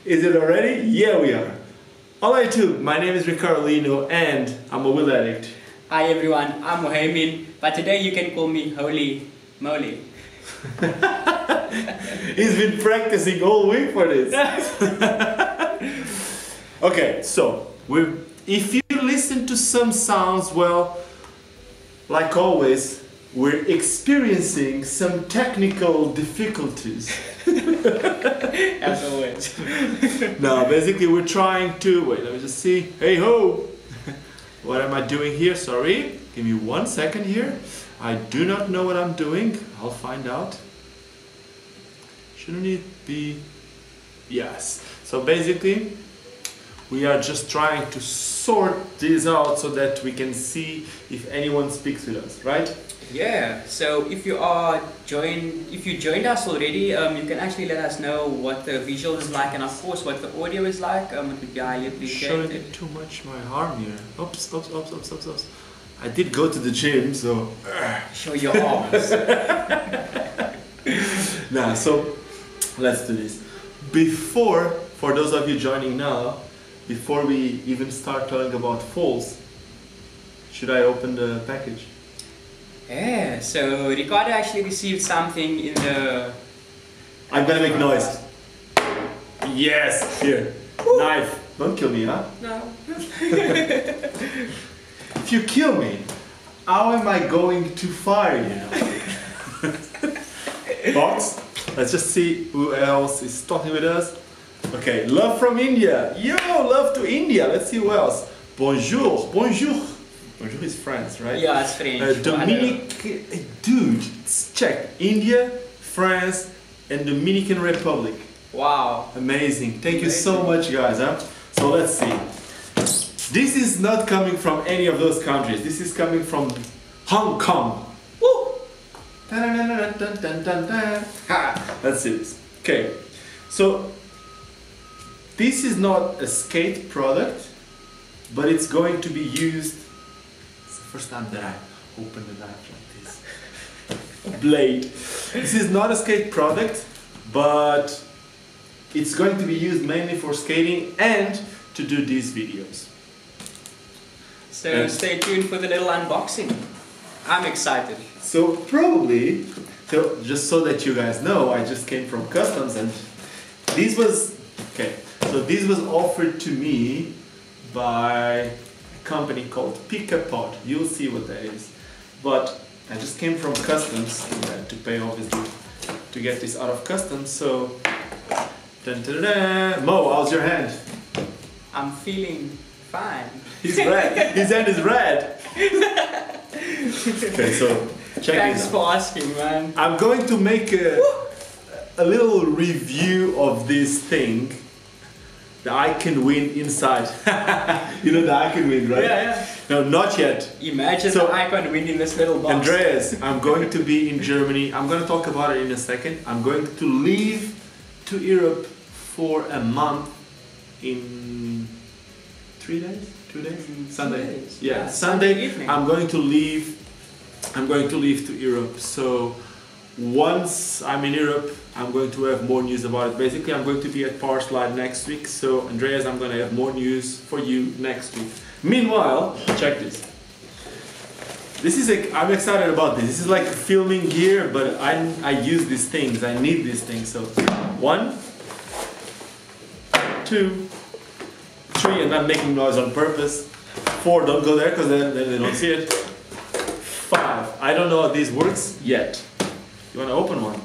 Is it already? Yeah, we are. Alright too, my name is Ricardo Lino and I'm a wheel addict. Hi everyone, I'm Mohamed, but today you can call me Holy Moly. He's been practicing all week for this. Okay, so if you listen to some sounds, well, like always, we're experiencing some technical difficulties. As always. No, basically we're trying to, wait, let me just see. Hey ho! What am I doing here? Sorry, give me 1 second here. I do not know what I'm doing. I'll find out. Shouldn't it be? Yes. So basically, we are just trying to sort this out so that we can see if anyone speaks with us, right? Yeah, so if you joined us already, you can actually let us know what the visual is like and of course what the audio is like. It would be highly appreciated. Showing it too much my arm here. Oops, oops, oops, oops, oops, oops. I did go to the gym, so... Show your arms. Nah, so let's do this. Before, for those of you joining now, before we even start talking about falls, should I open the package? Yeah, so Ricardo actually received something in the... I'm gonna make noise. Yes, here. Woo. Knife. Don't kill me, huh? No. If you kill me, how am I going to fire you? Box. Let's just see who else is talking with us. Okay, love from India. Yo, love to India. Let's see who else. Bonjour, bonjour. Bonjour is France, right? Yeah, it's French. Dominic, dude, check. India, France, and Dominican Republic. Wow. Amazing. Thank you so much, guys. Huh? So let's see. This is not coming from any of those countries. This is coming from Hong Kong. Woo! Let's see this. Okay. So this is not a skate product, but it's going to be used. It's the first time that I open the knife like this. Blade. This is not a skate product, but it's going to be used mainly for skating and to do these videos. So stay tuned for the little unboxing. I'm excited. So probably, just so that you guys know, I just came from customs and this was, okay, so this was offered to me by a company called Pick a Pod. You'll see what that is. But I just came from customs and I had to pay obviously to get this out of customs. So, dun, dun, dun, dun. Mo, how's your hand? I'm feeling fine. He's red. His hand is red. Okay, so check Thanks this out. for asking, man. I'm going to make a little review of this thing. The I can win inside. You know the I can win, right? Yeah, yeah. No, not yet. Imagine the icon winning this little box. Andreas, I'm going to be in Germany. I'm going to talk about it in a second. I'm going to leave to Europe for a month in 3 days? 2 days? Sunday. 2 days. Yeah, Yeah, Sunday evening. I'm going to leave to Europe. So once I'm in Europe, I'm going to have more news about it. Basically, I'm going to be at Power Slide next week. So Andreas, I'm going to have more news for you next week. Meanwhile, check this. I'm excited about this. This is like filming gear, but I use these things. I need these things. So 1, 2, 3, and I'm making noise on purpose. 4, don't go there because then they don't see it. 5, I don't know how this works yet. You want to open one?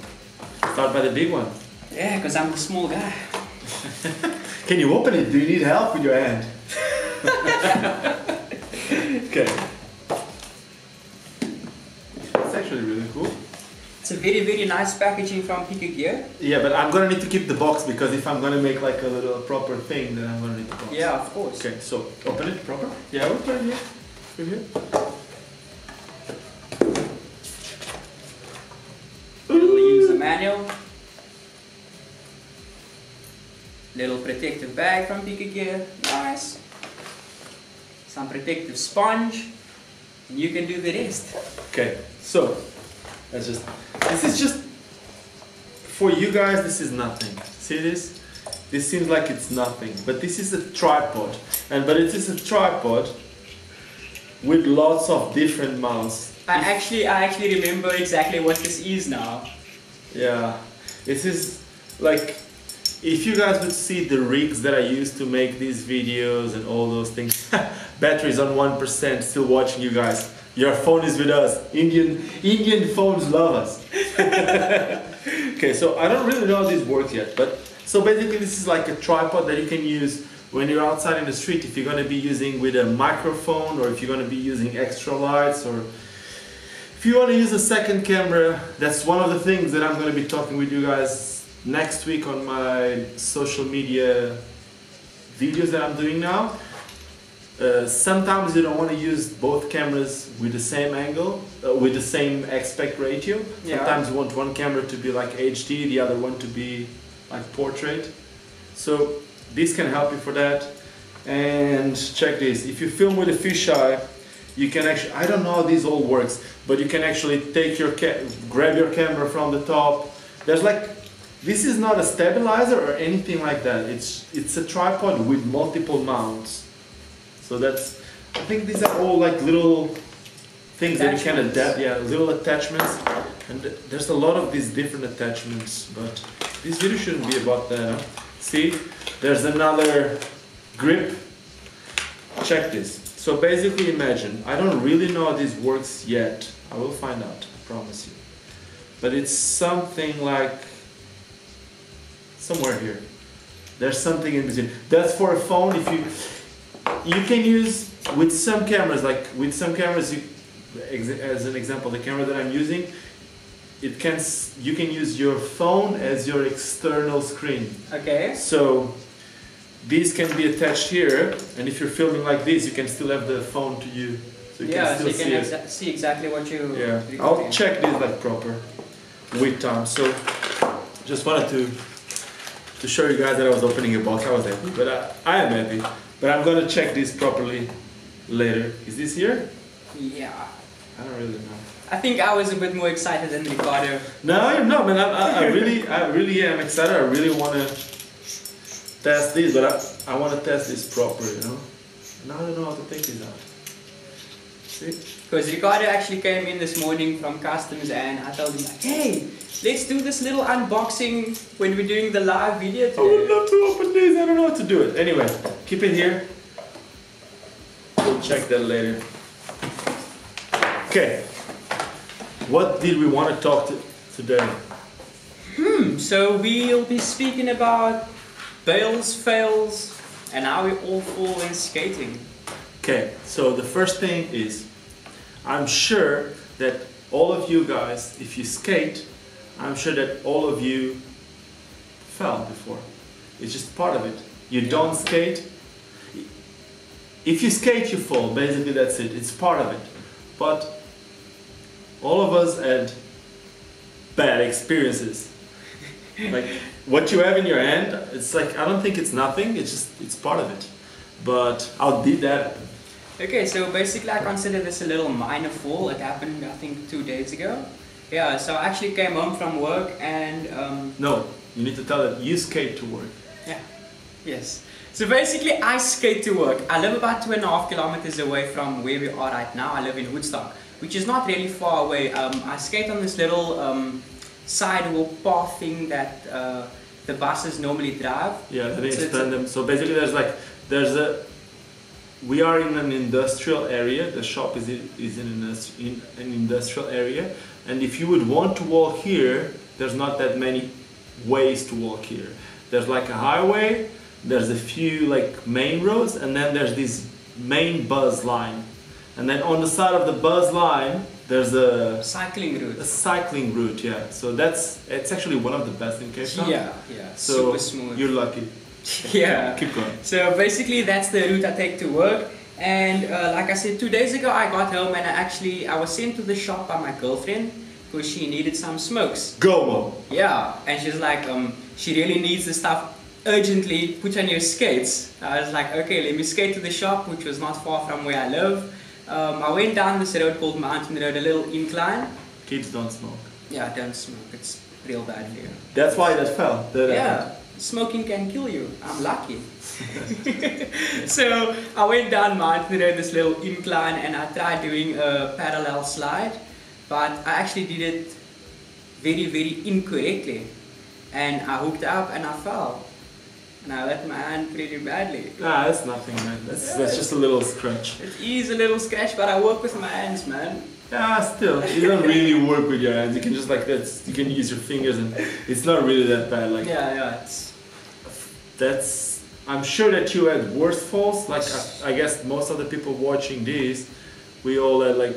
Start by the big one. Yeah, because I'm a small guy. Can you open it? Do you need help with your hand? Okay. It's actually really cool. It's a very, very nice packaging from Pick a Gear. Yeah, but I'm gonna need to keep the box because if I'm gonna make like a little proper thing, then I'm gonna need the box. Yeah, of course. Okay, so open it proper. Yeah, open it here. Over here. Little user manual. Little protective bag from Pick a Gear. Nice. Some protective sponge. And you can do the rest. Okay, so this is just for you guys. This is nothing. See this? this seems like it's nothing, but this is a tripod, but it is a tripod with lots of different mounts. I actually remember exactly what this is now. Yeah, this is like, if you guys would see the rigs that I use to make these videos and all those things. Batteries on 1%, still watching you guys. Your phone is with us. Indian phones love us. Okay, so I don't really know how this works yet, but so basically this is like a tripod that you can use when you're outside in the street, if you're going to be using with a microphone, or if you're going to be using extra lights, or if you want to use a second camera. That's one of the things that I'm going to be talking with you guys next week on my social media videos that I'm doing now. Sometimes you don't want to use both cameras with the same angle, with the same aspect ratio. Yeah. Sometimes you want one camera to be like HD, the other one to be like portrait. So this can help you for that. And check this, if you film with a fisheye, you can actually, I don't know how this all works, but you can actually take your grab your camera from the top. There's like, this is not a stabilizer or anything like that. It's a tripod with multiple mounts. So that's, I think these are all like little things that you can adapt, yeah, little attachments. And there's a lot of these different attachments, but this video shouldn't be about that, huh? See, there's another grip. Check this. So basically imagine, I don't really know how this works yet. I will find out, I promise you. But it's something like, somewhere here. There's something in between. That's for a phone. If you can use with some cameras, like with some cameras, as an example, the camera that I'm using, you can use your phone as your external screen. Okay. So these can be attached here, and if you're filming like this, you can still have the phone to you. So you Yeah, can so you can see exactly what you. Yeah, I'll check this like proper with time. So just wanted to show you guys that I was opening a box. I was happy, but I am happy. But I'm gonna check this properly later. Is this here? Yeah. I don't really know. I think I was a bit more excited than Ricardo. No, man. I really am excited. I really want to test this, but I want to test this proper, you know. And I don't know how to take this out. See? Because Ricardo actually came in this morning from customs, and I told him like, hey, let's do this little unboxing when we're doing the live video today. I would love to open this. I don't know how to do it. Anyway, keep it here. We'll check that later. Okay. What did we want to talk today? So we'll be speaking about fails, fails, and how we all fall in skating. Okay, so the first thing is, I'm sure that all of you guys, if you skate, I'm sure that all of you fell before. It's just part of it. You don't skate. If you skate, you fall. Basically, that's it. It's part of it. But all of us had bad experiences. Like what you have in your hand, it's like, I don't think it's nothing. It's part of it. But how did that happen? Okay, so basically I consider this a little minor fall. It happened, I think, 2 days ago. Yeah, so I actually came home from work and... No, you need to tell that you skate to work. Yeah, yes. So basically I skate to work. I live about 2.5 kilometers away from where we are right now. I live in Woodstock, which is not really far away. I skate on this little sidewalk path thing that the buses normally drive. Yeah, they explain them. So basically we are in an industrial area. The shop is in an industrial area. And if you would want to walk here, there's not that many ways to walk here. There's like a highway, there's a few like main roads, and then there's this main bus line. And then on the side of the bus line, there's a cycling route. A cycling route, yeah. So it's actually one of the best in Cape Town. Yeah. So super smooth. You're lucky. Yeah. Keep going. So basically that's the route I take to work. And like I said, 2 days ago I got home and I was sent to the shop by my girlfriend because she needed some smokes. Go, Mom. Yeah, and she's like, she really needs the stuff urgently, put on your skates. I was like, okay, let me skate to the shop, which was not far from where I live. I went down this road called Mountain Road, a little incline. Kids don't smoke. Yeah, don't smoke, it's real bad for you. That's why that fell. Yeah. smoking can kill you. I'm lucky. So I went down mountain road, this little incline, and I tried doing a parallel slide, but I actually did it very, very incorrectly. And I hooked up and I fell. And I hurt my hand pretty badly. Nah, that's nothing, man. That's just a little scratch. It is a little scratch, but I work with my hands, man. Yeah, still, you don't really work with your hands. You can just like that. You can use your fingers, and it's not really that bad. Like that's. I'm sure that you had worse falls. Like I guess most of the people watching this, we all had like,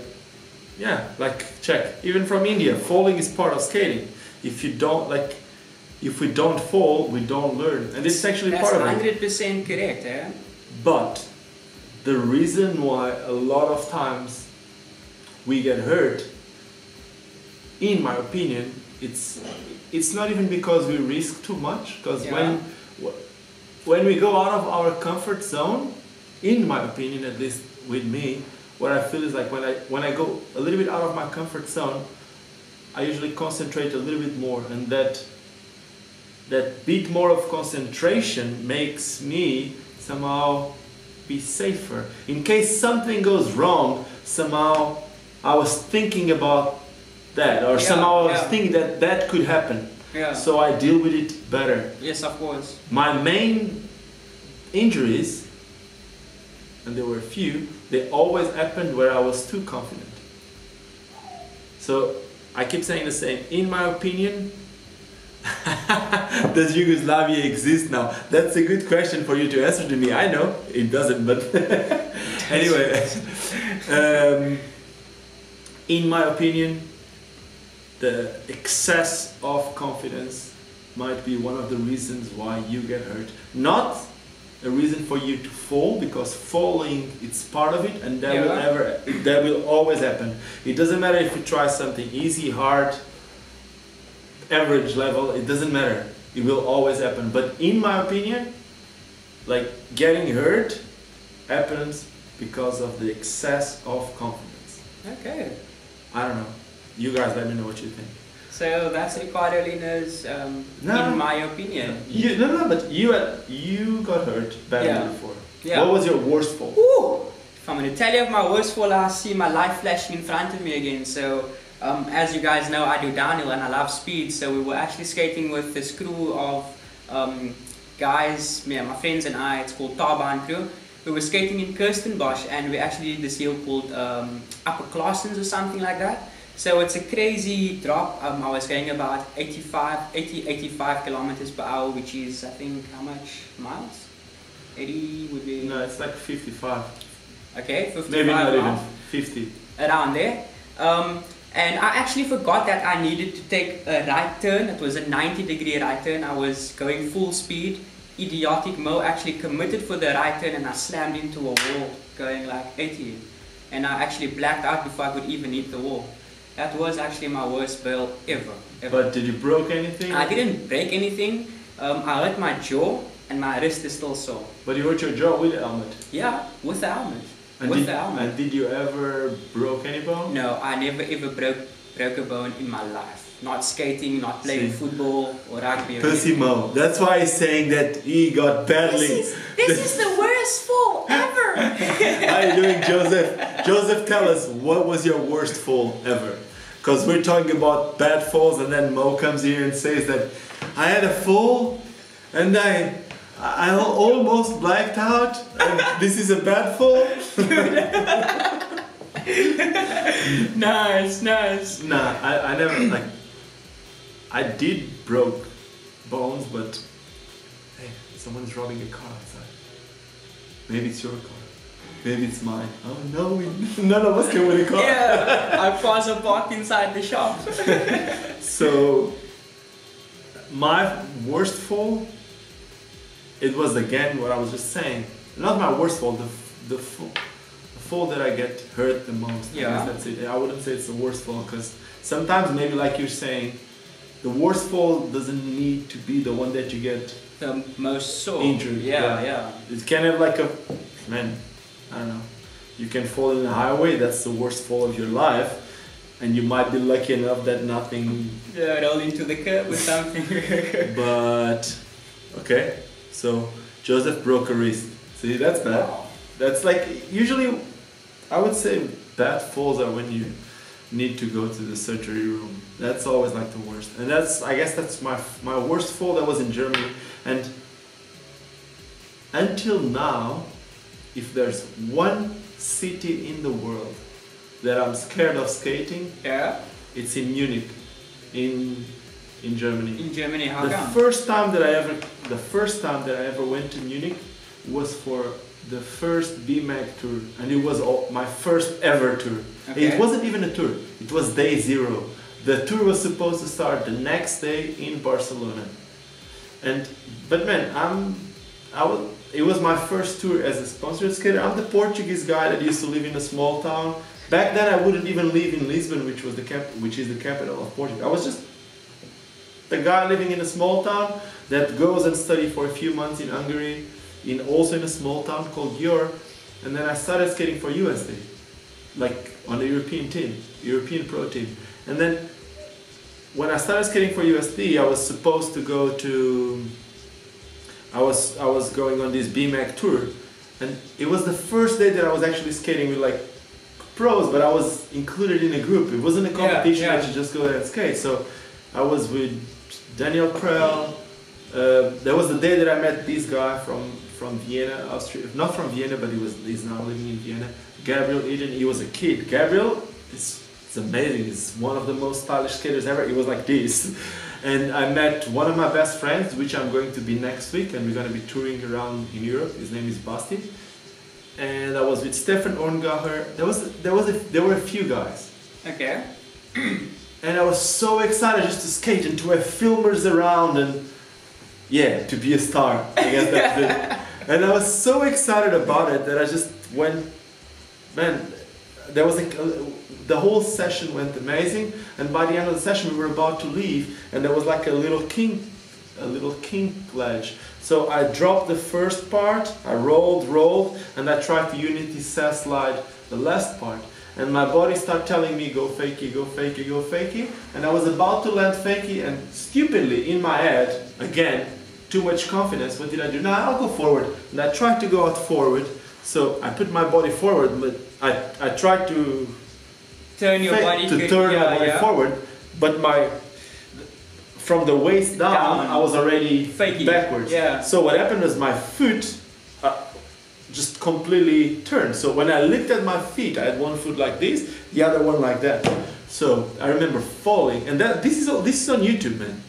yeah, like check. Even from India, falling is part of skating. If you don't like, if we don't fall, we don't learn, and this is actually part of it. That's 100% correct, eh? But the reason why a lot of times we get hurt, in my opinion, it's not even because we risk too much. Because when we go out of our comfort zone, in my opinion, at least with me, what I feel is like when I go a little bit out of my comfort zone, I usually concentrate a little bit more, and that bit more of concentration makes me somehow be safer. In case something goes wrong, somehow I was thinking about that, or somehow I was thinking that could happen. Yeah. So I deal with it better. Yes, of course. My main injuries, and there were a few, they always happened where I was too confident. So I keep saying the same. In my opinion, does Yugoslavia exist now? That's a good question for you to answer to me. I know it doesn't, but anyway. In my opinion, the excess of confidence might be one of the reasons why you get hurt. Not a reason for you to fall, because falling, it's part of it, and that will always happen. It doesn't matter if you try something easy, hard, average level, it doesn't matter. It will always happen. But in my opinion, like getting hurt happens because of the excess of confidence. Okay. I don't know. You guys let me know what you think. So that's Ricardo Lino's, in my opinion. But you got hurt badly before. Yeah. What was your worst fall? Ooh. If I'm going to tell you of my worst fall, I see my life flashing in front of me again. So as you guys know, I do downhill and I love speed. So we were actually skating with this crew of guys, my friends and I. It's called Tarbahn crew. We were skating in Kirstenbosch, and we actually did this hill called Upper Classens or something like that. So it's a crazy drop. I was going about 85 kilometers per hour, which is, I think, how much miles? 80 would be... No, it's like 55. Okay, 55 maybe not miles. Even 50. Around there. And I actually forgot that I needed to take a right turn. It was a 90-degree right turn. I was going full speed. Idiotic Mo actually committed for the right turn, and I slammed into a wall going like 80. And I actually blacked out before I could even hit the wall. That was actually my worst bail ever. But did you broke anything? I didn't break anything. I hurt my jaw, and my wrist is still sore. But you hurt your jaw with the helmet? Yeah, with the helmet. And did you ever broke any bone? No, I never ever broke a bone in my life. Not skating, not playing football or rugby. Pussy Mo. That's why he's saying that he got badly. This is the worst fall ever. How are you doing, Joseph? Joseph, tell us, what was your worst fall ever? Because we're talking about bad falls, and then Mo comes here and says that I had a fall and I almost blacked out, and this is a bad fall. Nice. Nah, I never, like, I did broke bones, but hey, someone's robbing a car outside. Maybe it's your car. Maybe it's mine. Oh no, none of us can win a car. Yeah, I paused a park inside the shop. So, my worst fall, it was again what I was just saying. Not my worst fall, the fall that I get hurt the most. Yeah. I guess that's it. I wouldn't say it's the worst fall, because sometimes maybe like you're saying, the worst fall doesn't need to be the one that you get the most sore. Injured. Yeah. It can have like I don't know. You can fall in the highway, that's the worst fall of your life, and you might be lucky enough that nothing... roll into the curb or something. But, Okay, so Joseph broke a wrist. See, that's bad. That's like, usually, I would say bad falls are when you need to go to the surgery room. That's always like the worst. And I guess that's my worst fall. That was in Germany. And until now, if there's one city in the world that I'm scared of skating, Yeah. it's in Munich, in Germany. In Germany, how The come? first time that I ever went to Munich was for the first BMAC tour, and it was my first ever tour. Okay. It wasn't even a tour, it was day zero. The tour was supposed to start the next day in Barcelona. But man, it was my first tour as a sponsored skater. I'm the Portuguese guy that used to live in a small town. Back then I wouldn't even live in Lisbon, which is the capital of Portugal. I was just the guy living in a small town that goes and study for a few months in Hungary, also in a small town called Győr, and then I started skating for USD, like on the European pro team. And then when I started skating for USD, I was supposed to go to, I was going on this BMAC tour, and it was the first day that I was actually skating with like pros, but I was included in a group. It wasn't a competition that you just go there and skate. So I was with Daniel Krell. There was the day that I met this guy from Vienna, Austria. Not from Vienna, but he's now living in Vienna. Gabriel Eden. He was a kid. Gabriel is amazing. He's one of the most stylish skaters ever. He was like this. And I met one of my best friends, which I'm going to be next week, and we're going to be touring around in Europe. His name is Basti. And I was with Stefan Orngacher. There were a few guys. Okay. And I was so excited just to skate and to have filmers around and to be a star. I guess that's it. And I was so excited about it that I just went, man, there was the whole session went amazing, and by the end of the session we were about to leave, and there was like a little king ledge. So I dropped the first part, I rolled, and I tried to unity sass slide the last part. And my body started telling me, go fakie, go fakie, go fakie. And I was about to land fakie, and stupidly in my head, again, too much confidence, what did I do? Now I'll go forward. And I tried to go out forward. So I put my body forward, but I tried to turn your body forward, but from the waist down, I was already fakie. Backwards. Yeah. So what happened was my foot just completely turned. So when I looked at my feet, I had one foot like this, the other one like that. So I remember falling, and this is on YouTube, man.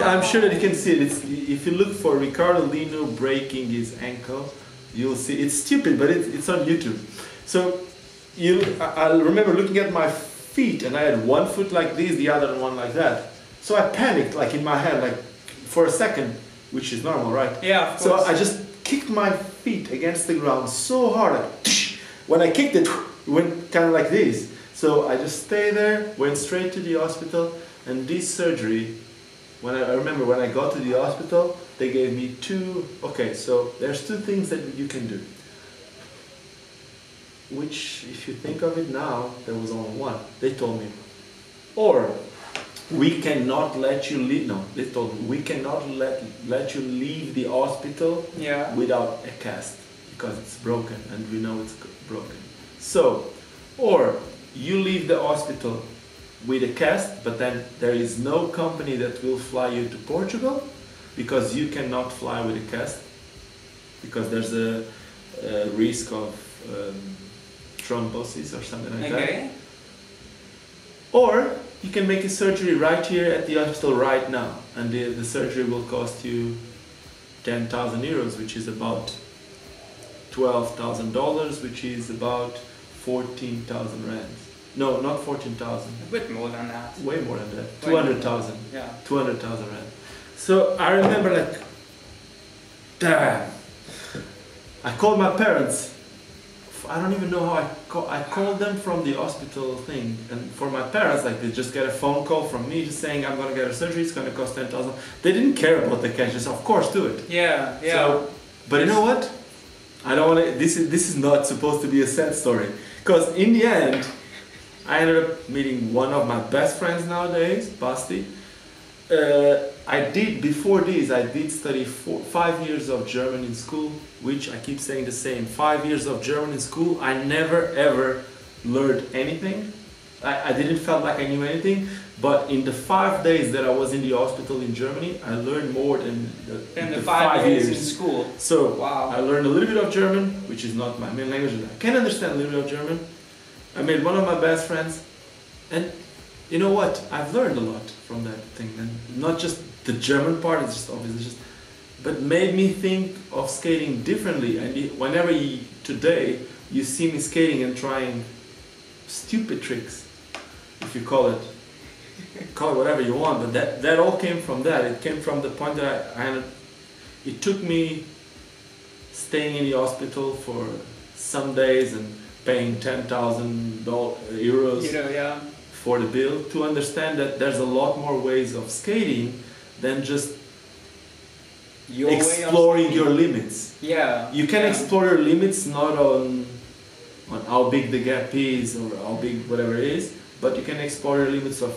I'm sure that you can see it. If you look for Ricardo Lino breaking his ankle, you'll see. It's stupid, but it's on YouTube. So I remember looking at my feet, and I had one foot like this, the other one like that. So I panicked, like in my head, like for a second, which is normal, right? Yeah, of course. So I just kicked my feet against the ground so hard. Like, when I kicked it, it went kind of like this. So I just stayed there, went straight to the hospital, and this surgery, I remember when I got to the hospital, they gave me so there's two things that you can do. Which, if you think of it now, there was only one. They told me, or we cannot let you leave. No, they told me we cannot let you leave the hospital without a cast because it's broken, and we know it's broken. So, or you leave the hospital with a cast, but then there is no company that will fly you to Portugal because you cannot fly with a cast because there's a risk of thrombosis or something like that. Or you can make a surgery right here at the hospital right now, and the surgery will cost you 10,000 euros, which is about $12,000, which is about 14,000 rands. No, not 14,000. A bit more than that. Way more than that. 200,000. Yeah. 200,000 rand. So I remember, like, damn. I called my parents. I don't even know how I called them from the hospital thing, and for my parents, like, they just get a phone call from me just saying I'm gonna get a surgery, it's gonna cost 10,000. They didn't care about the cash, just of course do it. Yeah. So, but you know what? I don't want to. This is not supposed to be a sad story, because in the end, I ended up meeting one of my best friends nowadays, Basti. before this, I did study 5 years of German in school, which I keep saying the same. 5 years of German in school, I never ever learned anything. I didn't felt like I knew anything, but in the 5 days that I was in the hospital in Germany, I learned more than the 5 years in school. So wow. I learned a little bit of German, which is not my main language. I can understand a little bit of German. I made one of my best friends, and you know what? I've learned a lot from that thing, and not just the German part. It's just obviously but made me think of skating differently. And whenever today you see me skating and trying stupid tricks, if you call it whatever you want, but that all came from that. It came from the point that it took me staying in the hospital for some days and paying €10,000 yeah. for the bill to understand that there's a lot more ways of skating than just exploring your limits. Yeah. You can explore your limits not on how big the gap is or how big whatever it is, but you can explore your limits of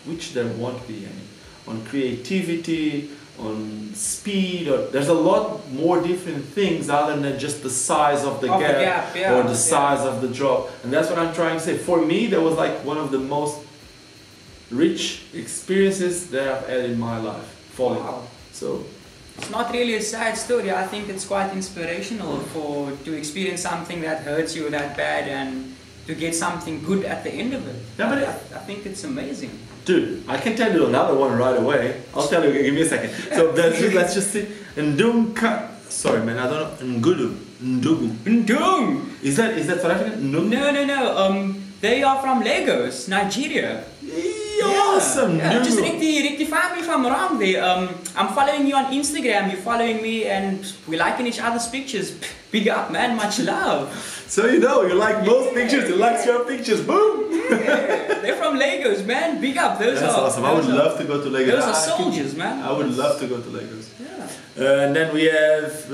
which there won't be any. On creativity, on speed, or there's a lot more different things other than just the size of the gap yeah, or the size of the drop. And that's what I'm trying to say. For me, that was like one of the most rich experiences that I've had in my life, falling. Wow. So it's not really a sad story. I think it's quite inspirational to experience something that hurts you that bad and to get something good at the end of it. Yeah, but I think it's amazing. Dude, I can tell you another one right away. I'll tell you, give me a second. So let's just see. Sorry man, I don't know. Ndung. Is that South African? No. They are from Lagos, Nigeria. Awesome. Yeah, just rectify me if I'm wrong there. I'm following you on Instagram, you're following me, and we're liking each other's pictures. Big up, man, much love. So you like most pictures, you like your pictures, boom! Yeah, they're from Lagos, man, big up. That's awesome. I would love to go to Lagos. Those are soldiers, man. I would love to go to Lagos. Yeah. And then we have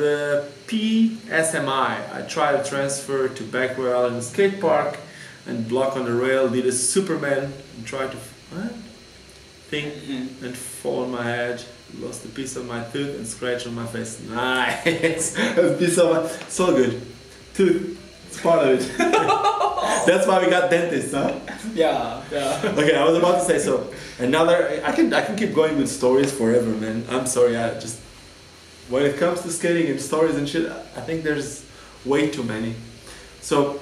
PSMI. I tried to transfer to Backwell Island Skate Park and block on the rail, did a Superman and tried to think and fall on my head, lost a piece of my tooth and scratch on my face. Nice! A piece of my, so good. Tooth, it's part of it. That's why we got dentists, huh? Yeah. Okay, I was about to say so. Another, I can keep going with stories forever, man. I'm sorry, when it comes to skating and stories and shit, I think there's way too many. So,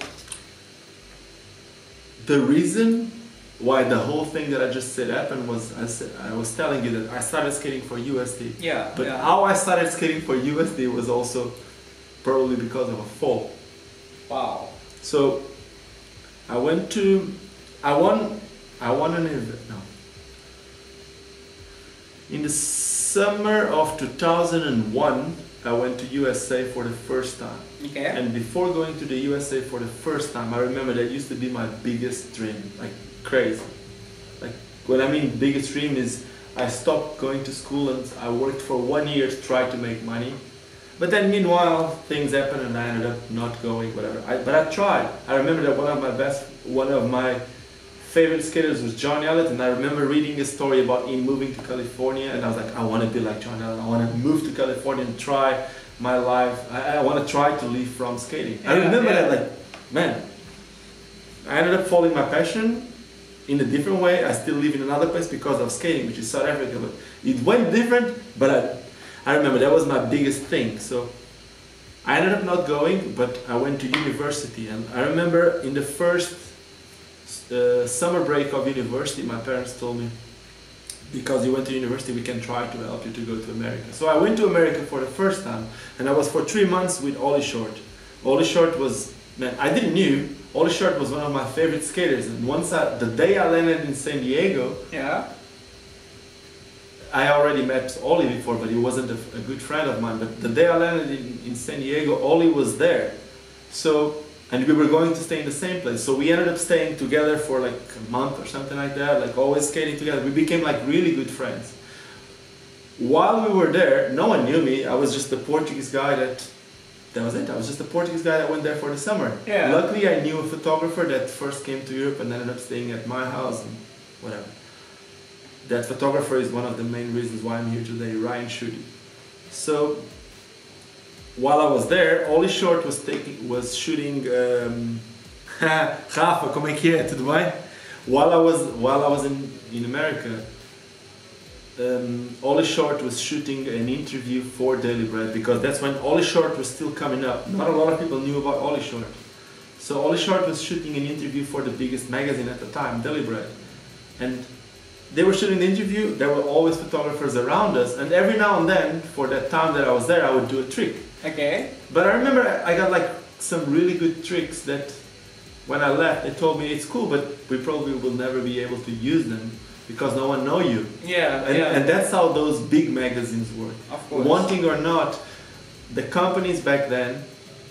the reason why the whole thing that I just said happened was, I was telling you that I started skating for USD. Yeah. But how I started skating for USD was also probably because of a fall. Wow. So I won an event. No. In the summer of 2001, I went to USA for the first time. Okay. And before going to the USA for the first time, I remember that used to be my biggest dream, like crazy. Like what I mean biggest dream is I stopped going to school and I worked for 1 year to try to make money. But then meanwhile things happened and I ended up not going, whatever. But I tried. I remember that one of my favorite skaters was John Elliott, and I remember reading a story about him moving to California, and I was like, I want to be like John Elliott. I want to move to California and try my life. I want to try to live from skating. I remember that, like, man, I ended up following my passion in a different way. I still live in another place because of skating, which is South Africa. But it went different, but I remember that was my biggest thing. So I ended up not going, but I went to university. And I remember in the first summer break of university, my parents told me, because you went to university, we can try to help you to go to America. So I went to America for the first time, and I was for 3 months with Ollie Short. Ollie Short was, man, I didn't knew, Ollie Short was one of my favorite skaters, and the day I landed in San Diego, I already met Ollie before, but he wasn't a good friend of mine. But the day I landed in San Diego, Ollie was there. So, and we were going to stay in the same place. So we ended up staying together for like a month or something like that, like always skating together. We became like really good friends. While we were there, no one knew me. I was just the Portuguese guy that was it. I was just a Portuguese guy that went there for the summer. Yeah. Luckily, I knew a photographer that first came to Europe and ended up staying at my house and whatever. that photographer is one of the main reasons why I'm here today, Ryan Shooty. So while I was there, Ollie Short was shooting. Rafa, como é que é? Tudo bem? While I was in America, Ollie Short was shooting an interview for Daily Bread, because that's when Ollie Short was still coming up. Not a lot of people knew about Ollie Short. So Ollie Short was shooting an interview for the biggest magazine at the time, Daily Bread. And they were shooting the interview, there were always photographers around us, and every now and then, for that time that I was there, I would do a trick. Okay. But I remember I got like some really good tricks that when I left, they told me it's cool, but we probably will never be able to use them because no one know you. Yeah, and that's how those big magazines work. Of course. Wanting or not, the companies back then,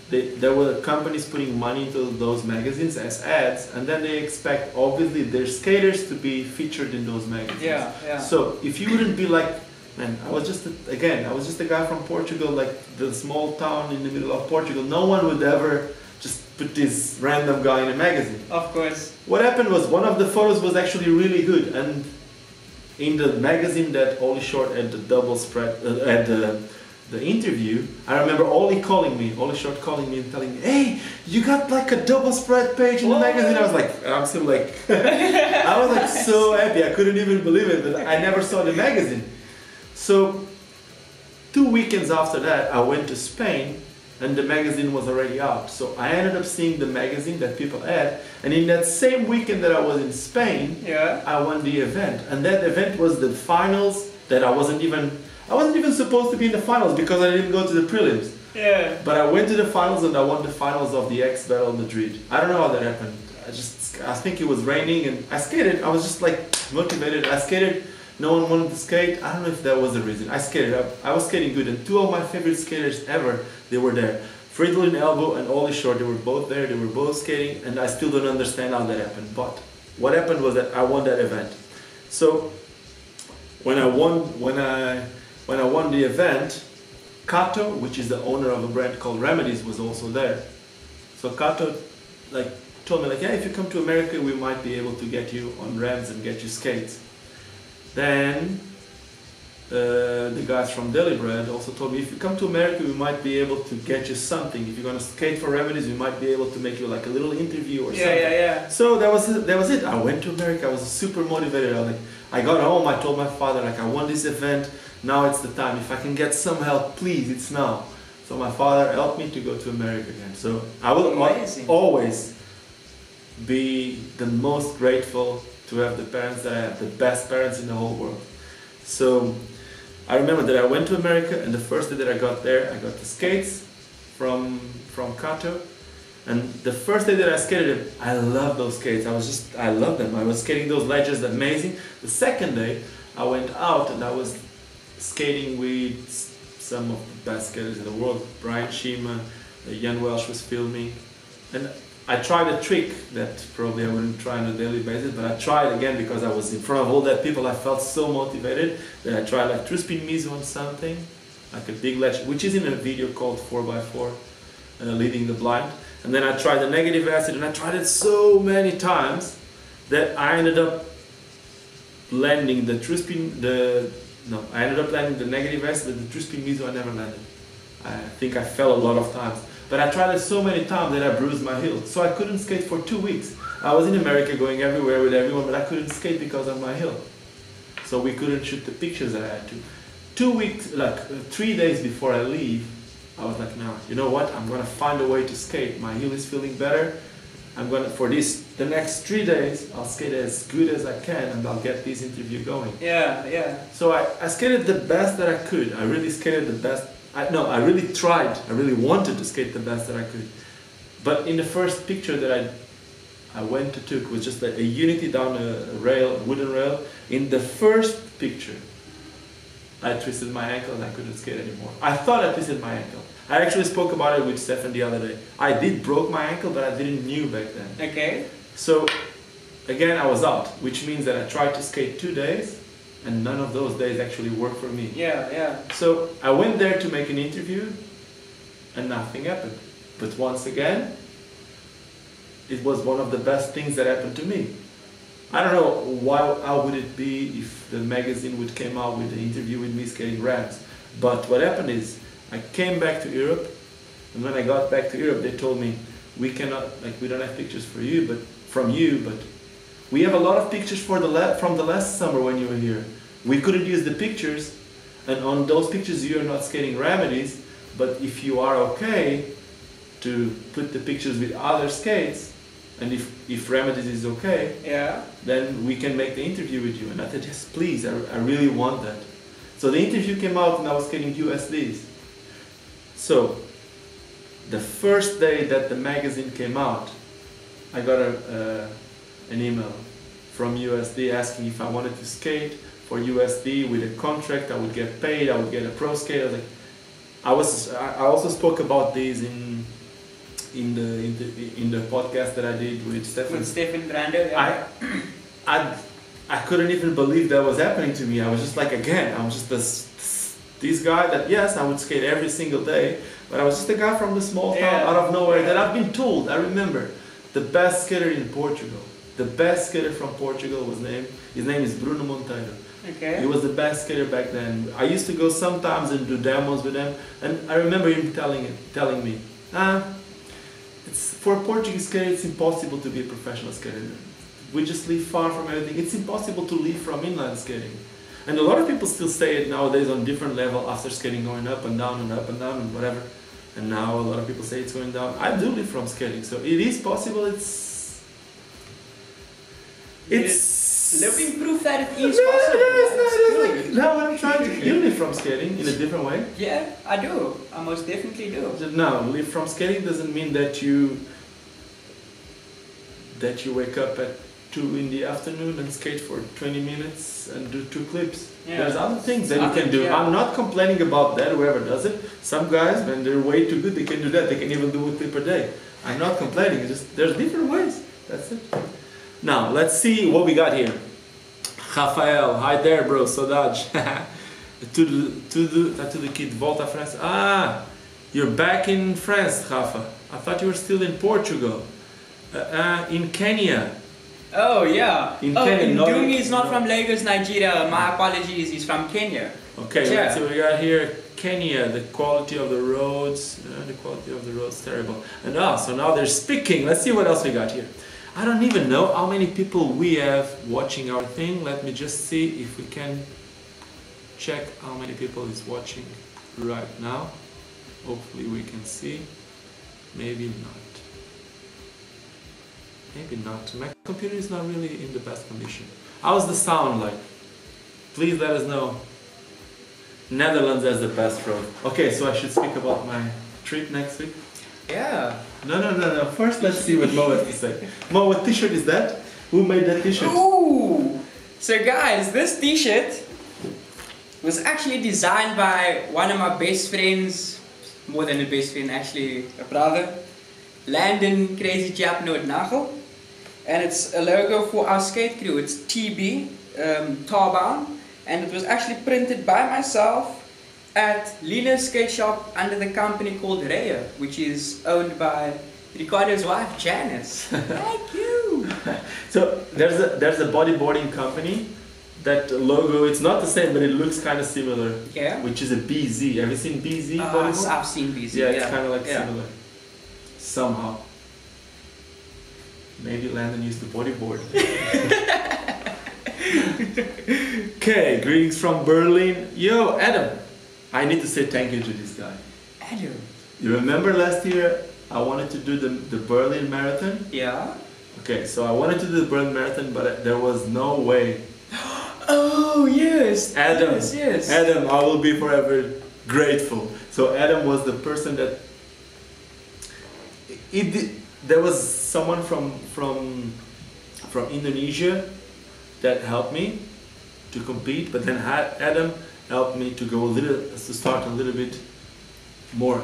there were companies putting money into those magazines as ads, and then they expect obviously their skaters to be featured in those magazines. Yeah, yeah. So if you wouldn't be like, man, I was just a guy from Portugal, like the small town in the middle of Portugal. No one would ever just put this random guy in a magazine. Of course. What happened was one of the photos was actually really good, and in the magazine that Ollie Short had the double spread at the interview, I remember Ollie Short calling me and telling me, "Hey, you got like a double spread page in the magazine." I was like, I'm still like, I was like so happy, I couldn't even believe it, but I never saw the magazine. So 2 weekends after that, I went to Spain, and the magazine was already out. So I ended up seeing the magazine that people had, and in that same weekend that I was in Spain, I won the event. And that event was the finals that I wasn't even supposed to be in the finals because I didn't go to the prelims. Yeah. But I went to the finals and I won the finals of the X Battle Madrid. I don't know how that happened. I think it was raining and I skated. I was just like motivated. I skated. No one wanted to skate. I don't know if that was the reason. I skated. I was skating good, and two of my favorite skaters ever, they were there. Fridolin Elbow and Ollie Short, they were both there. They were both skating, and I still don't understand how that happened. But what happened was that I won that event. So when I won the event, Kato, which is the owner of a brand called Remedies, was also there. So Kato told me yeah, if you come to America, we might be able to get you on Rams and get you skates. Then the guys from Daily Bread also told me, if you come to America, we might be able to get you something. If you're gonna skate for Remedies, we might be able to make you like a little interview or something. Yeah. So that was it. I went to America. I was super motivated. I got home. I told my father I won this event. Now it's the time. If I can get some help, please, it's now. So my father helped me to go to America again. So I will always be the most grateful to have the parents that I have, the best parents in the whole world. So I remember that I went to America, and the first day that I got there, I got the skates from Kato. And the first day that I skated, I loved those skates. I loved them. I was skating those ledges, amazing. The second day, I went out and I was skating with some of the best skaters in the world. Brian Shima, Jan Welsh was filming. And I tried a trick that probably I wouldn't try on a daily basis, but I tried again because I was in front of all that people. I felt so motivated that I tried like two-spin miso on something, like a big ledge, which is in a video called 4x4, Leading the Blind. And then I tried the negative acid, and I tried it so many times that I ended up landing the I ended up landing the negative acid, but the two-spin miso I never landed. I think I fell a lot of times. But I tried it so many times that I bruised my heel. So I couldn't skate for 2 weeks. I was in America going everywhere with everyone, but I couldn't skate because of my heel. So we couldn't shoot the pictures that I had to. 2 weeks, 3 days before I leave, I was like, no, you know what? I'm gonna find a way to skate. My heel is feeling better. The next 3 days, I'll skate as good as I can, and I'll get this interview going. Yeah. So I skated the best that I could. I really skated the best. I really tried. I really wanted to skate the best that I could. But in the first picture that I went to took was just a unity down a wooden rail. In the first picture, I twisted my ankle and I couldn't skate anymore. I thought I twisted my ankle. I actually spoke about it with Stefan the other day. I did broke my ankle, but I didn't knew back then. Okay. So again, I was out, which means that I tried to skate 2 days, and none of those days actually worked for me. Yeah. So I went there to make an interview, and nothing happened. But once again, it was one of the best things that happened to me. I don't know how would it be if the magazine would came out with an interview with me skating ramps. But what happened is I came back to Europe, and when I got back to Europe, they told me we cannot, like, we don't have pictures for you, but we have a lot of pictures from the last summer when you were here. We couldn't use the pictures, and on those pictures you are not skating remedies. But if you are okay to put the pictures with other skates, and if remedies is okay, yeah, then we can make the interview with you. And I said, yes, please, I really want that. So the interview came out and I was skating USDs. So the first day that the magazine came out, I got an email from USD asking if I wanted to skate for USD with a contract. I would get paid, I would get a pro skate. I also spoke about these in the podcast that I did with Stefan. With Stefan Brando, yeah. I couldn't even believe that was happening to me. I was just like, again, I was just this guy that, yes, I would skate every single day, but I was just a guy from the small town out of nowhere that I've been told, I remember, the best skater in Portugal. The best skater from Portugal his name is Bruno Monteiro. Okay. He was the best skater back then. I used to go sometimes and do demos with him, and I remember him telling me, it's for a Portuguese skater, it's impossible to be a professional skater. We just live far from everything. It's impossible to live from inline skating. And a lot of people still say it nowadays on different level after skating going up and down and up and down and whatever. And now a lot of people say it's going down. I do live from skating, so it is possible. It's living proof that it is possible. No, I'm trying to. You live from skating in a different way. Yeah, I do. I most definitely do. No, live from skating doesn't mean that you wake up at 2 in the afternoon and skate for 20 minutes and do 2 clips. Yeah. There's other things that you can do. Yeah. I'm not complaining about that, whoever does it. Some guys, when they're way too good, they can do that. They can even do a clip a day. I'm not complaining. It's just there's different ways. That's it. Now, let's see what we got here. Rafael, hi there, bro. Saudade. to the kid, volta a France. Ah, you're back in France, Rafa. I thought you were still in Portugal. In Kenya. Oh yeah. Kenya. Ndungi is not from Lagos, Nigeria. My apologies. He's from Kenya. Okay, let's see what we got here. Kenya, the quality of the roads. The quality of the roads terrible. And so now they're speaking. Let's see what else we got here. I don't even know how many people we have watching our thing. Let me just see if we can check how many people is watching right now. Hopefully we can see. Maybe not. Maybe not. My computer is not really in the best condition. How's the sound like? Please let us know. Netherlands has the best road. Okay, so I should speak about my trip next week? Yeah. No. First, let's see what Mo has to say. Mo, what t-shirt is that? Who made that t-shirt? Ooh! So guys, this t-shirt was actually designed by one of my best friends, more than a best friend, actually a brother, Landon Crazy Jap Noord Nagel. And it's a logo for our skate crew. It's TB, Tarbound, and it was actually printed by myself at Lino's skate shop under the company called Raya, which is owned by Ricardo's wife, Janice. Thank you! So there's a bodyboarding company. That logo, it's not the same, but it looks kind of similar. Yeah. Which is a BZ. Have you seen BZ bodyboard? I've seen BZ. Yeah, it's kind of like similar. Somehow. Maybe Landon used the bodyboard. Okay, greetings from Berlin. Yo, Adam. I need to say thank you to this guy. Adam. You remember last year I wanted to do the Berlin Marathon? Yeah. Okay, so I wanted to do the Berlin Marathon, but there was no way. Oh yes, Adam, yes. Adam, I will be forever grateful. So Adam was the person that there was someone from Indonesia that helped me to compete, but then Adam helped me to start a little bit more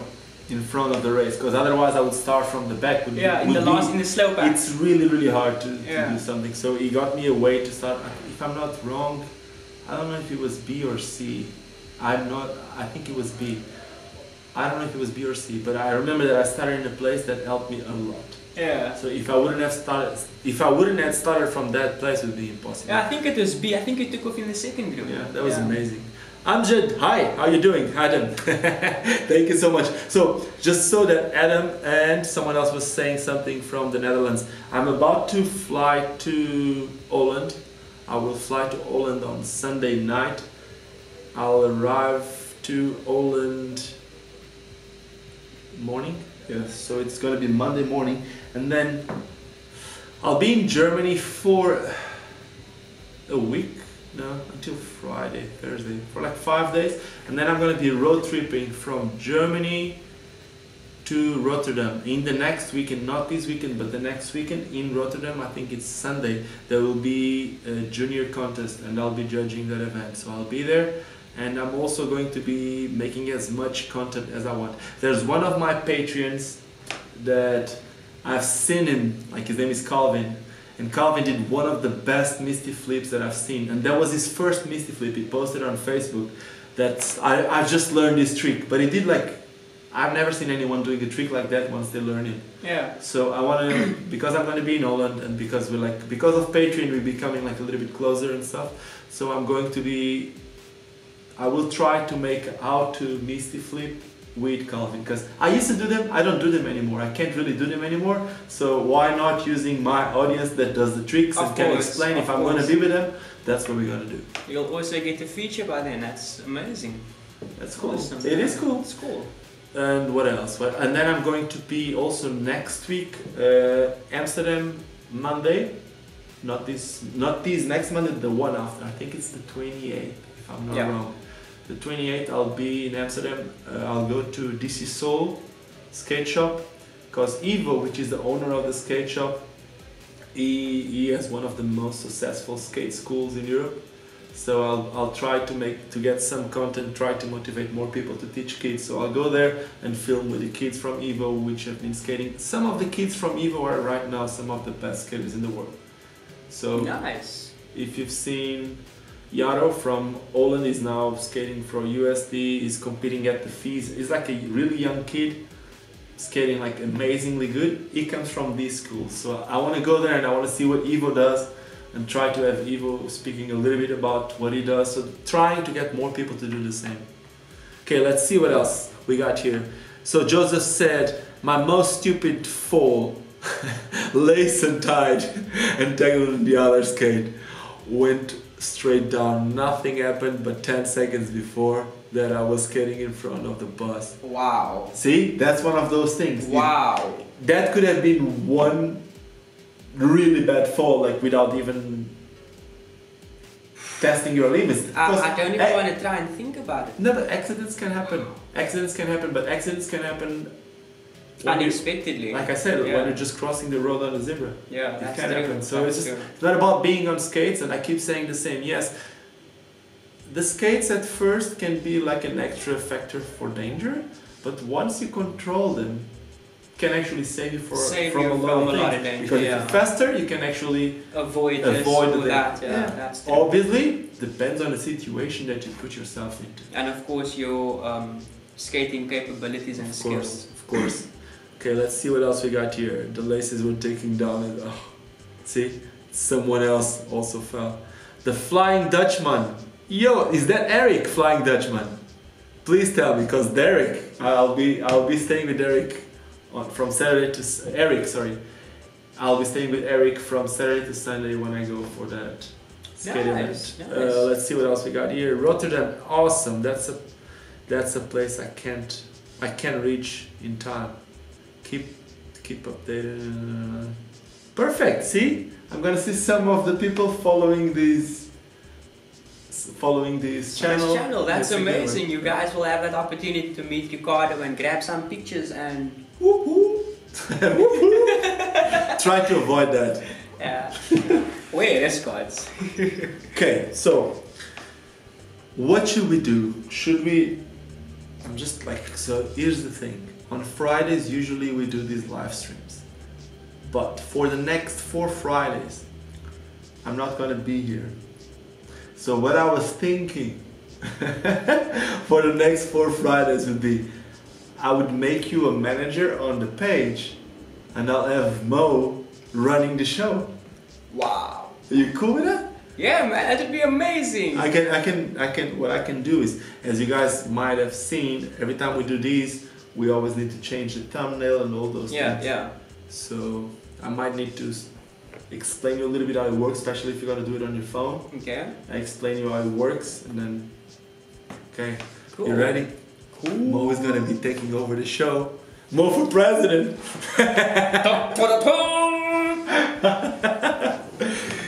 in front of the race, because otherwise I would start from the back. In the slow back. It's really hard to do something. So he got me a way to start. If I'm not wrong, I don't know if it was B or C. I think it was B. I don't know if it was B or C, but I remember that I started in a place that helped me a lot. Yeah. So if I wouldn't have started from that place, it would be impossible. Yeah, I think it was B. I think you took off in the second group. Yeah, that was amazing. Amjad, hi, how you doing? Adam, thank you so much. So, just so that Adam and someone else was saying something from the Netherlands, I'm about to fly to Holland. I will fly to Holland on Sunday night. I'll arrive to Holland morning. Yes, so it's going to be Monday morning, and then I'll be in Germany for a week. No, until Friday, Thursday, for like 5 days, and then I'm going to be road tripping from Germany to Rotterdam in the next weekend, not this weekend, but the next weekend in Rotterdam. I think it's Sunday. There will be a junior contest, and I'll be judging that event, so I'll be there. And I'm also going to be making as much content as I want. There's one of my Patreons that I've seen him, like his name is Calvin. And Calvin did one of the best Misty flips that I've seen. And that was his first Misty flip. He posted on Facebook. I just learned this trick. But he did like, I've never seen anyone doing a trick like that once they learn it. Yeah. So I want to, because I'm going to be in Holland and because because of Patreon, we're becoming like a little bit closer and stuff. So I will try to make how to Misty flip with Calvin, because I used to do them. I don't do them anymore. I can't really do them anymore. So why not using my audience that does the tricks and can explain if I'm going to be with them? That's what we're going to do. You'll also get a feature by then. That's amazing. That's cool. Awesome. It is cool. It's cool. And what else? And then I'm going to be also next week Amsterdam Monday. Not this next Monday, the one after. I think it's the 28th, if I'm not wrong. The 28th I'll be in Amsterdam. I'll go to DC Soul skate shop, because Ivo, which is the owner of the skate shop, he has one of the most successful skate schools in Europe. So I'll try to get some content, try to motivate more people to teach kids. So I'll go there and film with the kids from Ivo, which have been skating. Some of the kids from Ivo are right now some of the best skaters in the world. So nice. If you've seen Yaro from Holland, is now skating for USD, is competing at the fees. He's like a really young kid, skating like amazingly good. He comes from these schools. So I want to go there and I want to see what Ivo does and try to have Ivo speaking a little bit about what he does. So trying to get more people to do the same. Okay, let's see what else we got here. So Joseph said, my most stupid fall, lace and tied and tangled in the other skate, went straight down. Nothing happened, but 10 seconds before that I was skating in front of the bus. Wow. See, that's one of those things. Wow. That could have been one really bad fall, like without even testing your limits. I don't even want to try and think about it. No, but accidents can happen. Accidents can happen, but accidents can happen unexpectedly. Like I said, when you're just crossing the road on a zebra. Yeah, it that's can true. happen. So it's not about being on skates, and I keep saying the same. Yes, the skates at first can be like an extra factor for danger, but once you control them, can actually save you from a lot of things. Because if you're faster, you can actually avoid that. Yeah, that's true. Obviously, depends on the situation that you put yourself into. And of course, your skating capabilities and skills. Of course. Okay, let's see what else we got here. The laces were taking down and see, someone else also fell. The Flying Dutchman. Yo, is that Eric, Flying Dutchman? Please tell me, because Derek, I'll be staying with Derek from Saturday to Eric. Sorry, I'll be staying with Eric from Saturday to Sunday when I go for that skate event. Nice. Let's see what else we got here. Rotterdam, awesome. That's a place I can't reach in time. Keep updated. Perfect. See, I'm gonna see some of the people following this channel. That's amazing. You guys will have that opportunity to meet Ricardo and grab some pictures and try to avoid that. Yeah. Wait, escorts. Okay, so what should we do? So here's the thing. On Fridays, usually we do these live streams. But for the next 4 Fridays, I'm not going to be here. So what I was thinking for the next 4 Fridays would be, I would make you a manager on the page, and I'll have Mo running the show. Wow. Are you cool with that? Yeah, man, that'd be amazing. What I can do is, as you guys might have seen, every time we do these, we always need to change the thumbnail and all those things. Yeah. So I might need to explain you a little bit how it works, especially if you're gonna do it on your phone. Okay. I explain you how it works, and then, okay, Cool. you ready? Cool. Mo is gonna be taking over the show. Mo for president.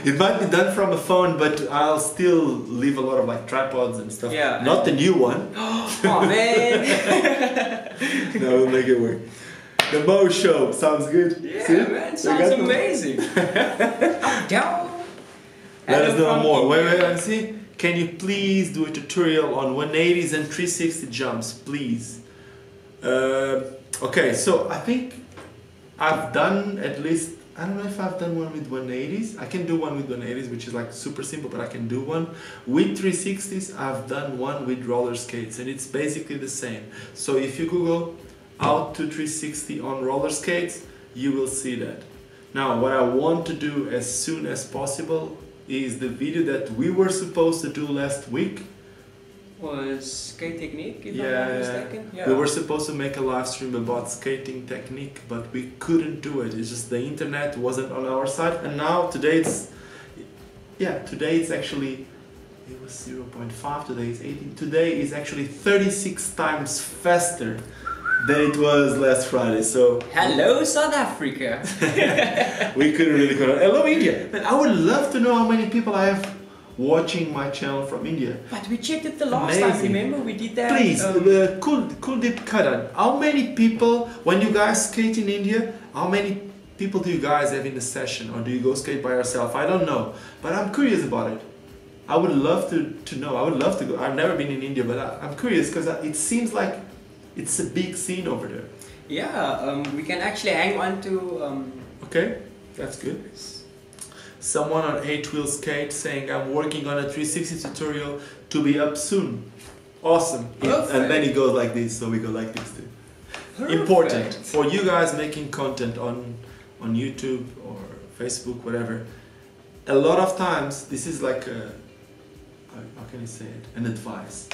It might be done from a phone, but I'll still leave a lot of like tripods and stuff. Yeah. Not the new one. Oh man. No, we'll make it work. The Mo Show sounds good. Yeah, See? man, sounds amazing. Up, down. Let us know more. Wait, let me see. Can you please do a tutorial on 180s and 360 jumps, please? Okay, so I think I've done at least, I don't know if I've done one with 180s. I can do one with 180s, which is like super simple, but I can do one. With 360s, I've done one with roller skates, and it's basically the same. So if you Google out to 360 on roller skates, you will see that. Now, what I want to do as soon as possible is the video that we were supposed to do last week. Was skate technique, if I'm Yeah, not mistaken? Yeah. we were supposed to make a live stream about skating technique, but we couldn't do it. It's just the internet wasn't on our side. And now today it's actually, it was 0.5, today is 18. Today is actually 36 times faster than it was last Friday. So Hello, South Africa. we couldn't really go. Hello, India. But I would love to know how many people I have watching my channel from India. But we checked it the last time, Amazing. remember? We did that. Please, Kuldeep Karan, how many people, when you guys skate in India, how many people do you guys have in the session? Or do you go skate by yourself? I don't know. But I'm curious about it. I would love to know. I would love to go. I've never been in India, but I'm curious because it seems like it's a big scene over there. Yeah, we can actually hang on to... Okay, that's good. Someone on 8-wheel skate saying, I'm working on a 360 tutorial to be up soon. Awesome. And then it goes like this, so we go like this too. Perfect. Important for you guys making content on YouTube or Facebook, whatever. A lot of times, this is like a, how can you say it? An advice.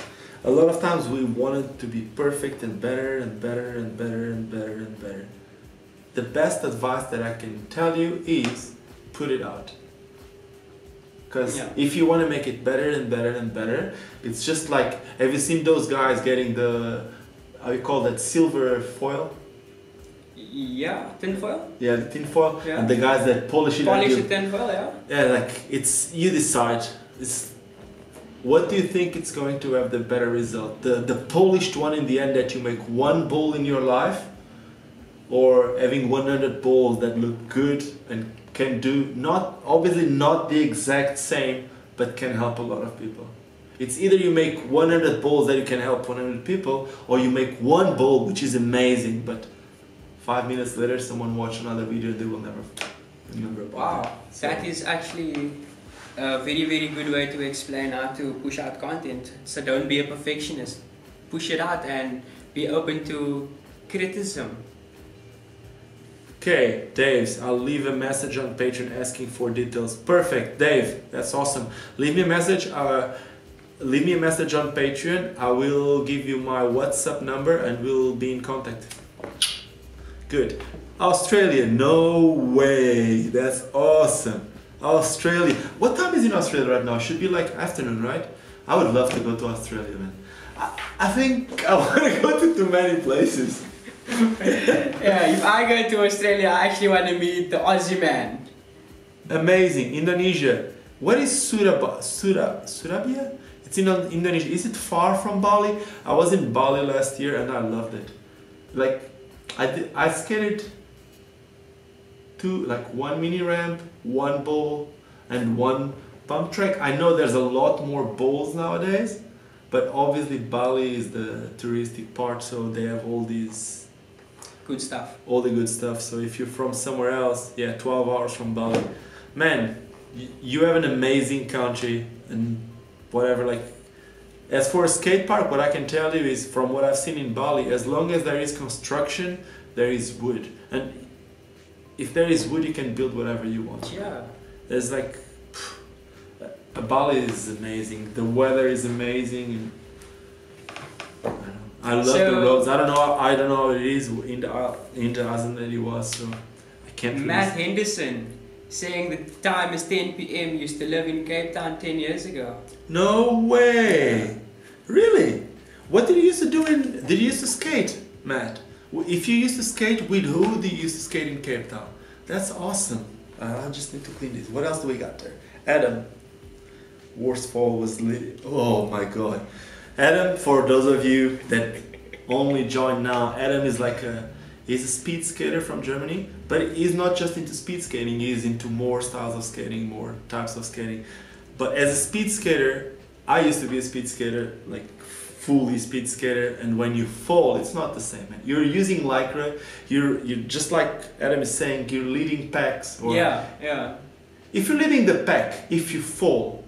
A lot of times we want it to be perfect and better and better and better and better and better. The best advice that I can tell you is put it out. Because if you want to make it better and better and better, it's just like, have you seen those guys getting the, how you call that, silver foil? Yeah, tinfoil? Yeah, the tin foil. Yeah. And the guys that polish it. Polish it tinfoil, yeah. Yeah, like, it's, you decide. What do you think it's going to have the better result? The polished one in the end that you make one bowl in your life, or having 100 bowls that look good and can do obviously not the exact same, but can help a lot of people. It's either you make 100 bowls that you can help 100 people, or you make one bowl which is amazing, but 5 minutes later someone watch another video and they will never remember about Wow, it. that is actually a very, very good way to explain how to push out content. So don't be a perfectionist. Push it out and be open to criticism. Okay, Dave, I'll leave a message on Patreon asking for details. Perfect, Dave, that's awesome. Leave me a message. Leave me a message on Patreon. I will give you my WhatsApp number and we'll be in contact. Good. Australia, no way. That's awesome. Australia. What time is in Australia right now? Should be like afternoon, right? I would love to go to Australia, man. I think I want to go to too many places. Yeah, if I go to Australia, I actually want to meet the Aussie man. Amazing. Indonesia. What is Surabaya? It's in Indonesia. Is it far from Bali? I was in Bali last year and I loved it. Like, I skated one mini ramp, one bowl, and one pump track. I know there's a lot more bowls nowadays, but obviously Bali is the touristic part, so they have all these good stuff. All the good stuff. So if you're from somewhere else, 12 hours from Bali, man, you have an amazing country and whatever. Like, As for a skate park, what I can tell you is, from what I've seen in Bali, as long as there is construction, there is wood. And if there is wood, you can build whatever you want. Yeah. There's like... Bali is amazing. The weather is amazing. I love the roads. I don't know how it is in the Azen that it was, so I can't... Matt Henderson saying the time is 10 p.m. used to live in Cape Town 10 years ago. No way! Really? What did you used to do did you used to skate, Matt? If you used to skate, with who did you used to skate in Cape Town? That's awesome. I just need to clean this. What else do we got there? Adam. Worst fall was lit. Oh my god. Adam, for those of you that only joined now, Adam is like he's a speed skater from Germany, but he's not just into speed skating, he's into more styles of skating, more types of skating. But as a speed skater, I used to be a speed skater, like fully speed skater, and when you fall, it's not the same. You're using Lycra, you're just like Adam is saying, you're leading packs. Or yeah. If you're leading the pack, if you fall,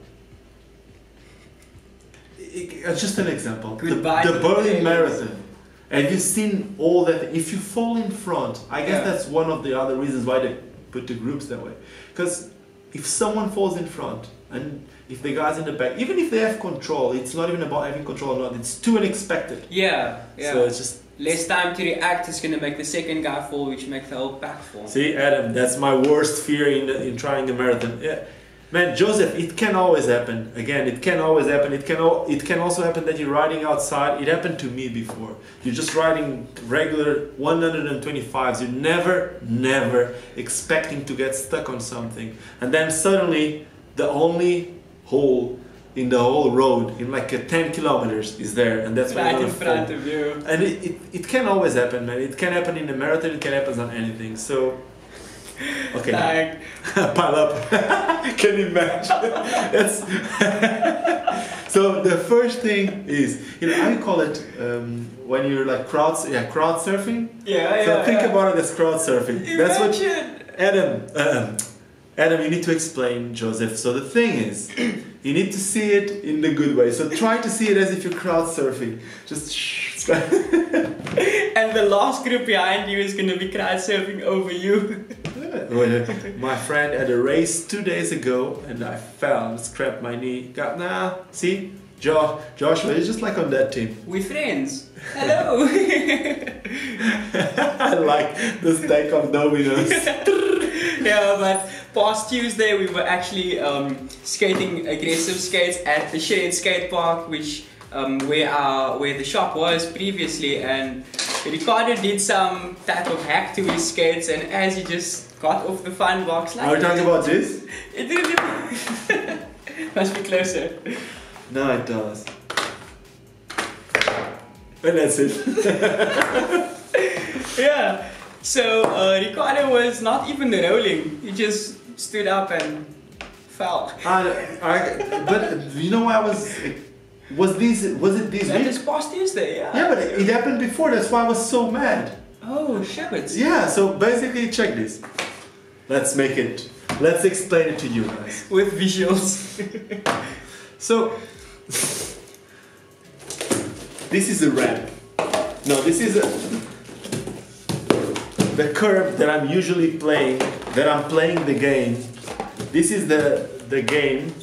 just an example, the Berlin Marathon. Have you seen all that? If you fall in front, I guess that's one of the other reasons why they put the groups that way. Because if someone falls in front, and if the guy's in the back, even if they have control, it's not even about having control or not, it's too unexpected. Yeah. So it's just... less time to react is going to make the second guy fall, which makes the whole pack fall. See, Adam, that's my worst fear in trying a marathon. Yeah. Man, Joseph, it can always happen. Again, it can always happen. It can also happen that you're riding outside. It happened to me before. You're just riding regular 125s. You're never expecting to get stuck on something. And then suddenly, the only hole in the whole road, in like 10 kilometers, is there. And that's right in front of you. And it can always happen, man. It can happen in a marathon. It can happen on anything. So... okay, pile up. Can you imagine? That's so the first thing is, how you call it when you're like crowd surfing. So think about it as crowd surfing. That's what Adam, you need to explain, Joseph. So the thing is, you need to see it in the good way. So try to see it as if you're crowd surfing. Just and the last group behind you is going to be crowd surfing over you. My friend had a race 2 days ago and I fell and scraped my knee. See? Joshua is just like on that team. We're friends. Hello. I like the stack of dominoes. Yeah, but past Tuesday we were actually skating aggressive skates at the Shred Skate Park, which where the shop was previously, and Ricardo did some type of hack to his skates, and as he just got off the fun box, like... Are we talking about this? It didn't... Must be closer. No, it does. And that's it. Yeah. So Ricardo was not even rolling. He just stood up and fell. But you know, was it this week? That is past Tuesday, yeah. Yeah, but it happened before. That's why I was so mad. Oh, shit. Yeah. So basically, check this. Let's explain it to you guys with visuals. So this is a ramp. No, this is the curve that I'm usually playing. That I'm playing the game. This is the game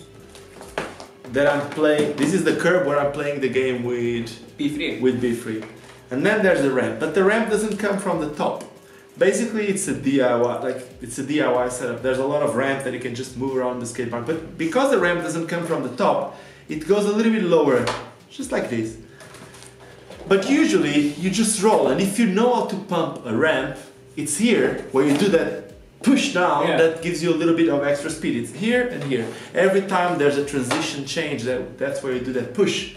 that I'm playing. This is the curve where I'm playing the game with B3. And then there's a ramp, but the ramp doesn't come from the top. Basically, it's a DIY setup. There's a lot of ramp that you can just move around the skate park. But because the ramp doesn't come from the top, it goes a little bit lower, just like this. But usually, you just roll. And if you know how to pump a ramp, it's here where you do that push down, that gives you a little bit of extra speed. It's here and here. Every time there's a transition change, that's where you do that push.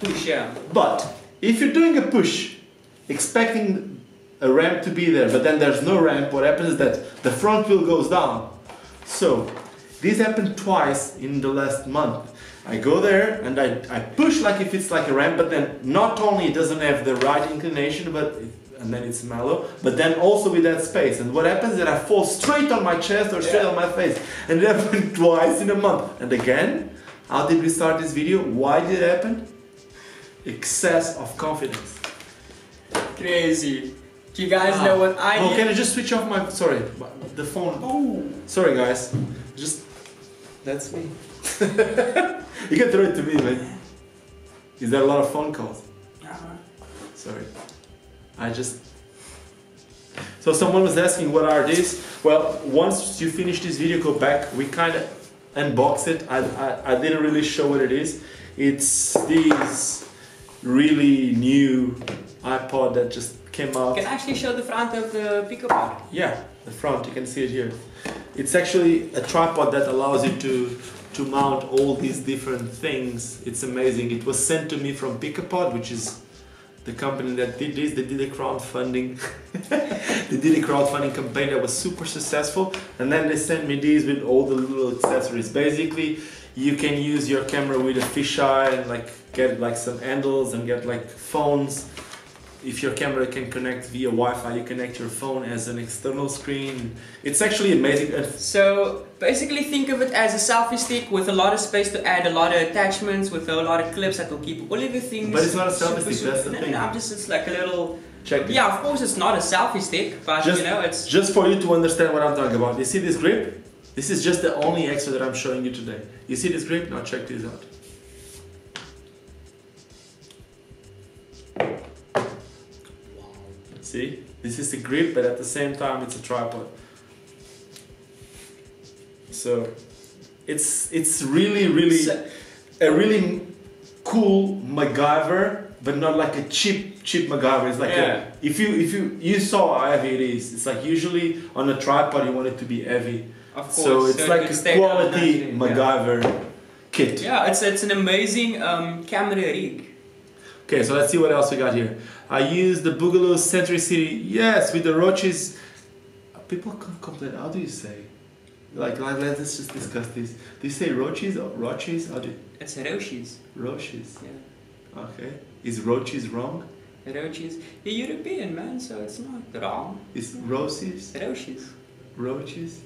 But if you're doing a push, expecting a ramp to be there, but then there's no ramp, what happens is that the front wheel goes down. So this happened twice in the last month. I go there and I push like if it's like a ramp, but then not only it doesn't have the right inclination, and then it's mellow, but then also with that space. And what happens is that I fall straight on my chest or straight on my face. And it happened twice in a month. And again, how did we start this video? Why did it happen? excess of confidence. Crazy. Do you guys know what I Oh, did? can I just switch off my, sorry, the phone. Oh, sorry guys. Just, that's me. You can throw it to me, man. Is there a lot of phone calls? Sorry. So someone was asking what are these? Well, once you finish this video, go back. We kind of unbox it. I didn't really show what it is. It's these really new iPod that just came out. Can I actually show the front of the pickup pod? Yeah, the front, you can see it here. It's actually a tripod that allows you to mount all these different things. It's amazing. It was sent to me from Picapod, which is the company that did this. They did a crowdfunding. They did a crowdfunding campaign that was super successful, and then they sent me these with all the little accessories. Basically, you can use your camera with a fisheye and like get like some handles and get like phones. If your camera can connect via Wi-Fi, you connect your phone as an external screen. It's actually amazing. So basically think of it as a selfie stick with a lot of space to add a lot of attachments, with a lot of clips that will keep all of the things. But it's not a selfie stick, that's the thing. No, it's like a little... Check it. Yeah, of course it's not a selfie stick, but just, you know, it's... Just for you to understand what I'm talking about. You see this grip? This is just the only extra that I'm showing you today. You see this grip? Now check this out. See? This is the grip, but at the same time it's a tripod. So it's really a really cool MacGyver, but not like a cheap MacGyver. It's like if you saw how heavy it is. It's like usually on a tripod you want it to be heavy. Of course. So it's like a quality MacGyver kit. Yeah, it's an amazing camera rig. Okay, so let's see what else we got here. I use the Boogaloo Century City, yes, with the roaches. People complain, how do you say? Like let's just discuss this. Do you say roaches or roaches? How do you... It's roaches. Roaches? Yeah. Okay. Is roaches wrong? Roaches. You're European, man, so it's not wrong. Is roses? Roaches. Roaches?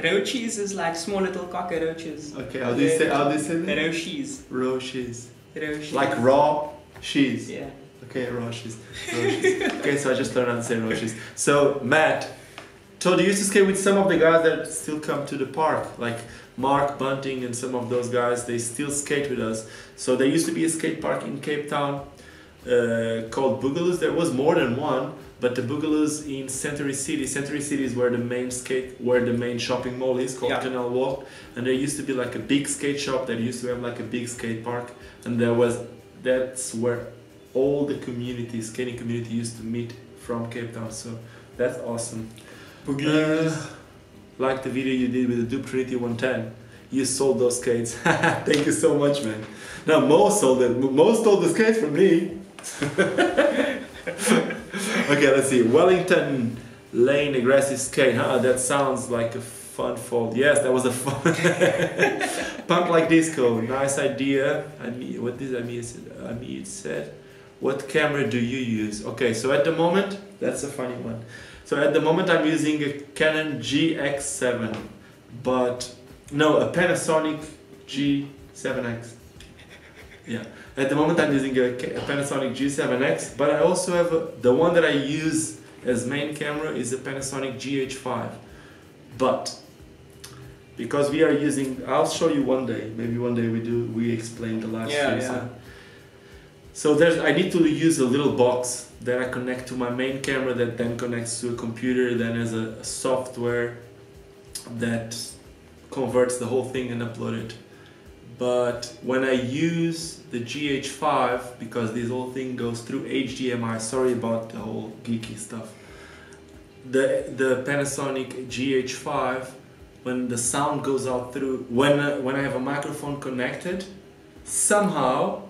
Roaches is like small little cockroaches. Okay, how do you say that? Roaches. Roaches. Roaches. Like raw cheese? Yeah. Okay, roaches. Okay, so I just learned how to say roaches. So, Matt, so do you used to skate with some of the guys that still come to the park? Like Mark Bunting and some of those guys, they still skate with us. So there used to be a skate park in Cape Town called Boogaloo's. There was more than one, but the Boogaloo's in Century City. Century City is where the main shopping mall is, called Canal Walk. And there used to be like a big skate shop that used to have like a big skate park. And that's where all the skating community used to meet from Cape Town. So that's awesome. Like the video you did with the Duke Trinity 110. You sold those skates. Thank you so much, man. Now Mo sold it. Mo stole the skates from me. Okay, let's see. Wellington Lane aggressive skate. That sounds like a fun fold. Yes, that was a fun. Punk like disco. Nice idea. What did Amit said? What camera do you use? Okay, so at the moment, that's a funny one. So at the moment I'm using a Canon GX7, but no, a Panasonic G7X. Yeah, at the moment I'm using a Panasonic G7X, but I also have the one that I use as main camera is a Panasonic GH5. But because we are using, I'll show you one day. Maybe one day we explain the live stream. Yeah. So I need to use a little box that I connect to my main camera that then connects to a computer, then has a software that converts the whole thing and upload it. But when I use the GH5, because this whole thing goes through HDMI, sorry about the whole geeky stuff, the Panasonic GH5, when the sound goes out through, when I have a microphone connected, somehow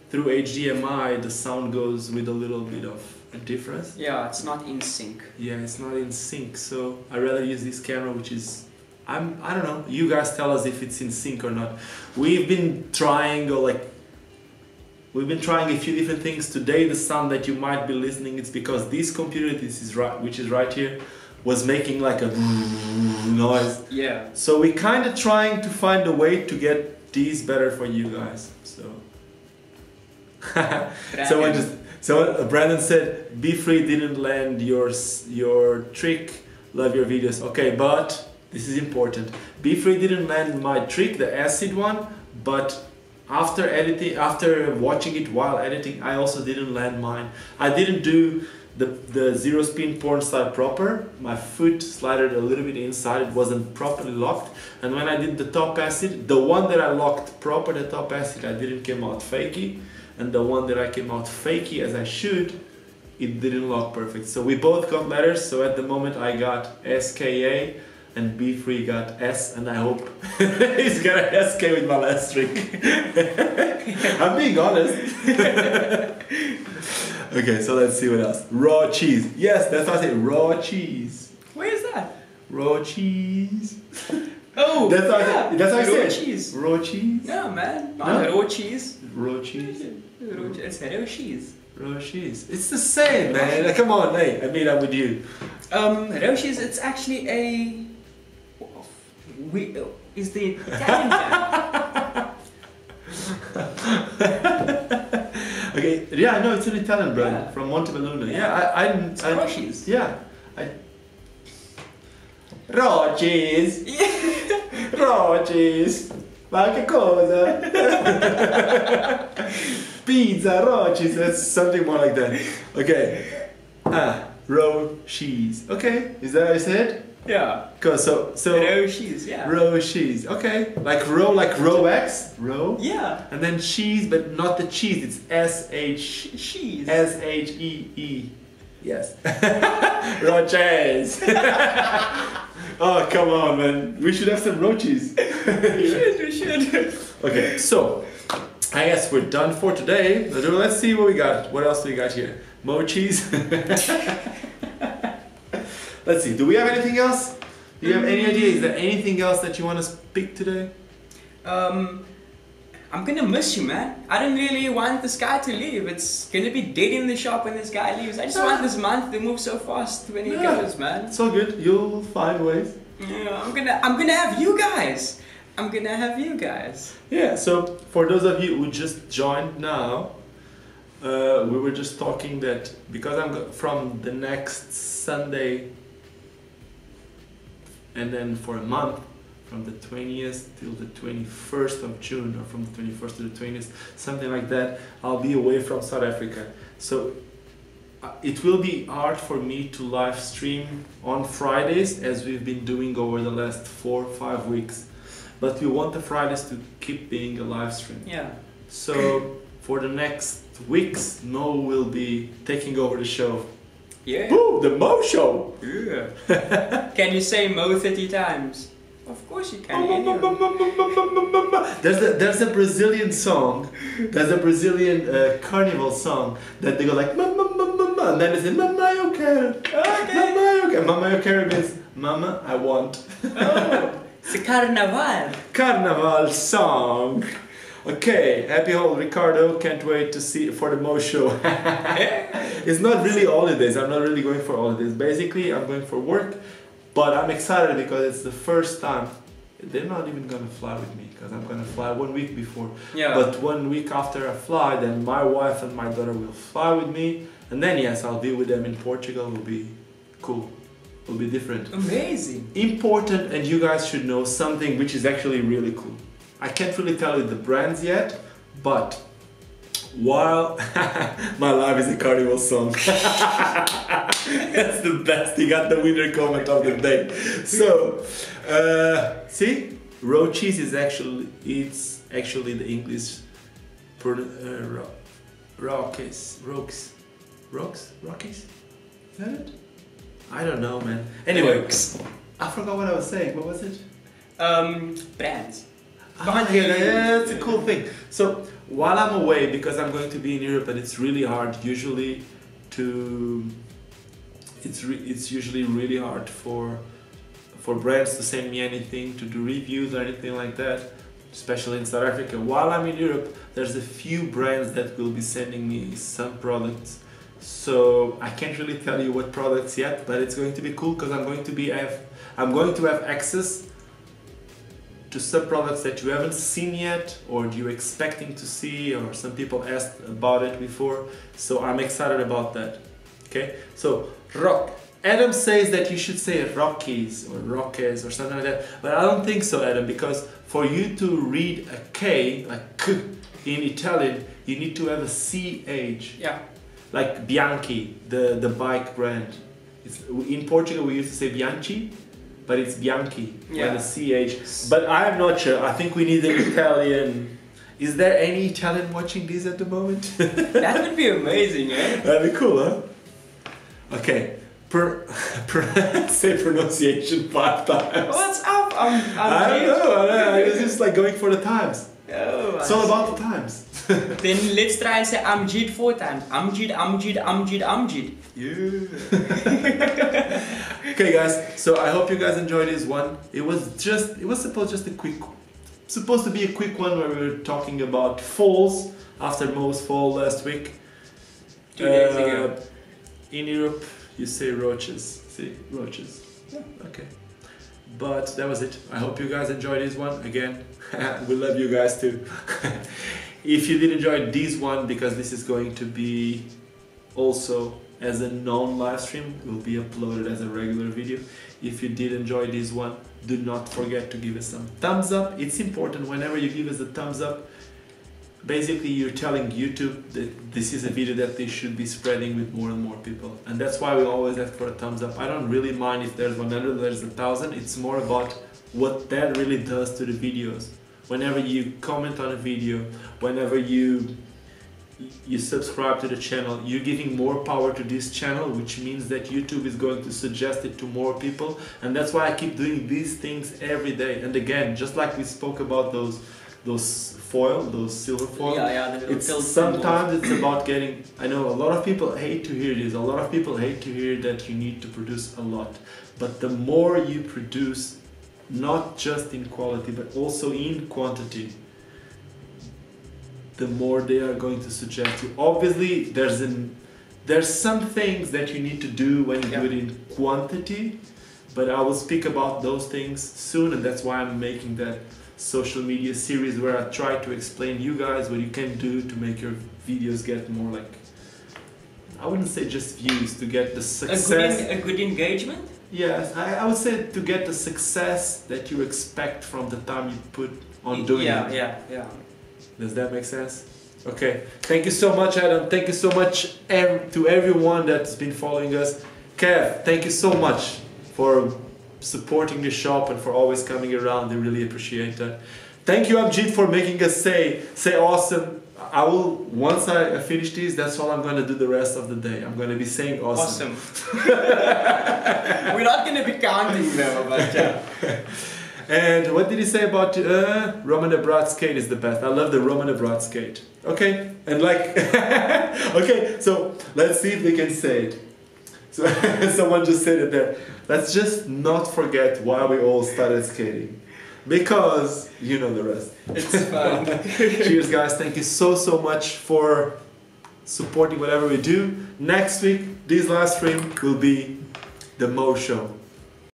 through HDMI the sound goes with a little bit of a difference. Yeah, it's not in sync. Yeah, it's not in sync, so I rather use this camera, which is, I don't know, you guys tell us if it's in sync or not. We've been trying a few different things. Today the sound that you might be listening, it's because this computer, which is right here, was making like a noise. Yeah. So we're kind of trying to find a way to get these better for you guys. So So Brandon said, "Be free didn't land your trick. Love your videos." Okay, but this is important. Be free didn't land my trick, the acid one, but after editing, after watching it while editing, I also didn't land mine. I didn't do the zero spin porn style proper. My foot slided a little bit inside, it wasn't properly locked. And when I did the top acid, the one that I locked proper, the top acid, I didn't come out fakey. And the one that I came out fakey as I should, it didn't lock perfect. So we both got letters, so at the moment I got SKA and B3 got S, and I hope he's gonna SK with my last trick. I'm being honest. Okay, so let's see what else. Raw cheese. Yes, that's what I say, raw cheese. Where is that? Raw cheese. Oh, that's what I say. That's what I raw said. Cheese. Raw cheese. No, man. Not No? raw cheese. Raw cheese. It's raw cheese. Raw cheese. It's the same, man. Come on, hey. I meet up with you. Raw cheese. It's actually a. Is the Italian brand. Okay. Yeah, no, it's an Italian brand Yeah. from Montebelluna. Yeah, It's raw cheese. Yeah. Raw cheese. Raw cheese. Ma che cosa? Pizza, raw cheese. That's something more like that. Okay. Raw cheese. Okay. Is that what I said? Yeah. Cool. So Raw cheese. Yeah. raw cheese. Okay. Like raw X. Raw. Yeah. And then cheese, but not the cheese. It's Cheese. SHEE. Yes. Raw cheese. Oh, come on, man. We should have some raw cheese. We should. Okay, so I guess we're done for today. Let's see what we got. What else do we got here? More cheese. Let's see. Do we have anything else? Do you have any idea? Is there anything else that you want to speak today? I'm gonna miss you, man. I don't really want this guy to leave. It's gonna be dead in the shop when this guy leaves. I just want this month to move so fast when he goes, man. It's all good. You'll find ways. Yeah, I'm gonna have you guys. I'm gonna have you guys. Yeah. So for those of you who just joined now, we were just talking that because I'm from the next Sunday, and then for a month. From the 20th till the 21st of June, or from the 21st to the 20th, something like that, I'll be away from South Africa. So it will be hard for me to live stream on Fridays as we've been doing over the last 4 or 5 weeks. But we want the Fridays to keep being a live stream. Yeah. So for the next weeks, Mo will be taking over the show. Yeah. Woo, the Mo show! Yeah. Can you say Mo 30 times? Of course you can. There's a Brazilian song. There's a Brazilian carnival song that they go like mama, and then they say mama eu quero. Okay. Mama eu quero means mama I want. Oh, it's a carnaval. Carnival song. Okay, happy holiday, Ricardo. Can't wait to see for the Mo show. It's not really holidays. I'm not really going for holidays. Basically, I'm going for work. But I'm excited because it's the first time. They're not even gonna fly with me because I'm gonna fly 1 week before. Yeah. But 1 week after I fly, then my wife and my daughter will fly with me. And then yes, I'll be with them in Portugal. It'll be cool. It'll be different. Amazing. Important, and you guys should know something which is actually really cool. I can't really tell you the brands yet, but while my life is a carnival song. That's the best. You got the winner comment of the day. So, see, raw cheese is actually the English Rockies. Is that it? I don't know, man. Anyway, I forgot what I was saying. What was it? Brands. Yeah, that's a cool thing. So while I'm away, because I'm going to be in Europe, and it's really hard usually to. It's usually really hard for brands to send me anything, to do reviews or anything like that, especially in South Africa. While I'm in Europe, there's a few brands that will be sending me some products. So I can't really tell you what products yet, but it's going to be cool because I'm going to have access to some products that you haven't seen yet, or you're expecting to see, or some people asked about it before. So I'm excited about that. Okay, so rock. Adam says that you should say Rockies or Rockies or something like that, but I don't think so, Adam, because for you to read a K, like K in Italian, you need to have a CH. Yeah. Like Bianchi, the bike brand. In Portugal we used to say Bianchi, but it's Bianchi, yeah. With a CH. But I'm not sure, I think we need an Italian. Is there any Italian watching this at the moment? That would be amazing, eh? That'd be cool, huh? Okay. Say pronunciation 5 times. What's up? I don't know. It's just like going for the times. Oh, it's all about the times. Then let's try and say Amjid 4 times. Amjid, Amjid, Amjid, Amjid. Yeah. Okay, guys. So I hope you guys enjoyed this one. It was supposed to be a quick one where we were talking about falls after Mo's fall last week. 2 days ago. In Europe, you say roaches. See, roaches. Yeah. Okay. But that was it. I hope you guys enjoyed this one. Again, we love you guys too. If you did enjoy this one, because this is going to be also as a non-live stream, it will be uploaded as a regular video. If you did enjoy this one, do not forget to give us some thumbs up. It's important whenever you give us a thumbs up. Basically, you're telling YouTube that this is a video that they should be spreading with more and more people. And that's why we always ask for a thumbs up. I don't really mind if there's 100 or there's 1,000. It's more about what that really does to the videos. Whenever you comment on a video, whenever you subscribe to the channel, you're giving more power to this channel, which means that YouTube is going to suggest it to more people. And that's why I keep doing these things every day. And again, just like we spoke about those foil, those silver foil. Sometimes it's about getting, I know a lot of people hate to hear this, a lot of people hate to hear that you need to produce a lot. But the more you produce, not just in quality, but also in quantity, the more they are going to suggest you. Obviously, there's some things that you need to do when you do it in quantity, but I will speak about those things soon, and that's why I'm making that social media series where I try to explain you guys what you can do to make your videos get more, like, I wouldn't say just views, to get the success. A good engagement? Yes, I would say to get the success that you expect from the time you put on doing it. Yeah. Does that make sense? Okay, thank you so much, Adam. Thank you so much to everyone that's been following us. Kev, thank you so much for supporting the shop and for always coming around. I really appreciate that. Thank you, Amjid, for making us say awesome. I will, once I finish this, that's all I'm going to do the rest of the day. I'm going to be saying awesome. We're not going to be counting though, but And what did he say about Roman de Brat skate is the best. I love the Roman de Brat skate. Okay, and like, okay, so let's see if we can say it. So someone just said it there. Let's just not forget why we all started skating. Because you know the rest. It's fun. Cheers, guys. Thank you so much for supporting whatever we do. Next week, this live stream will be the Mo Show.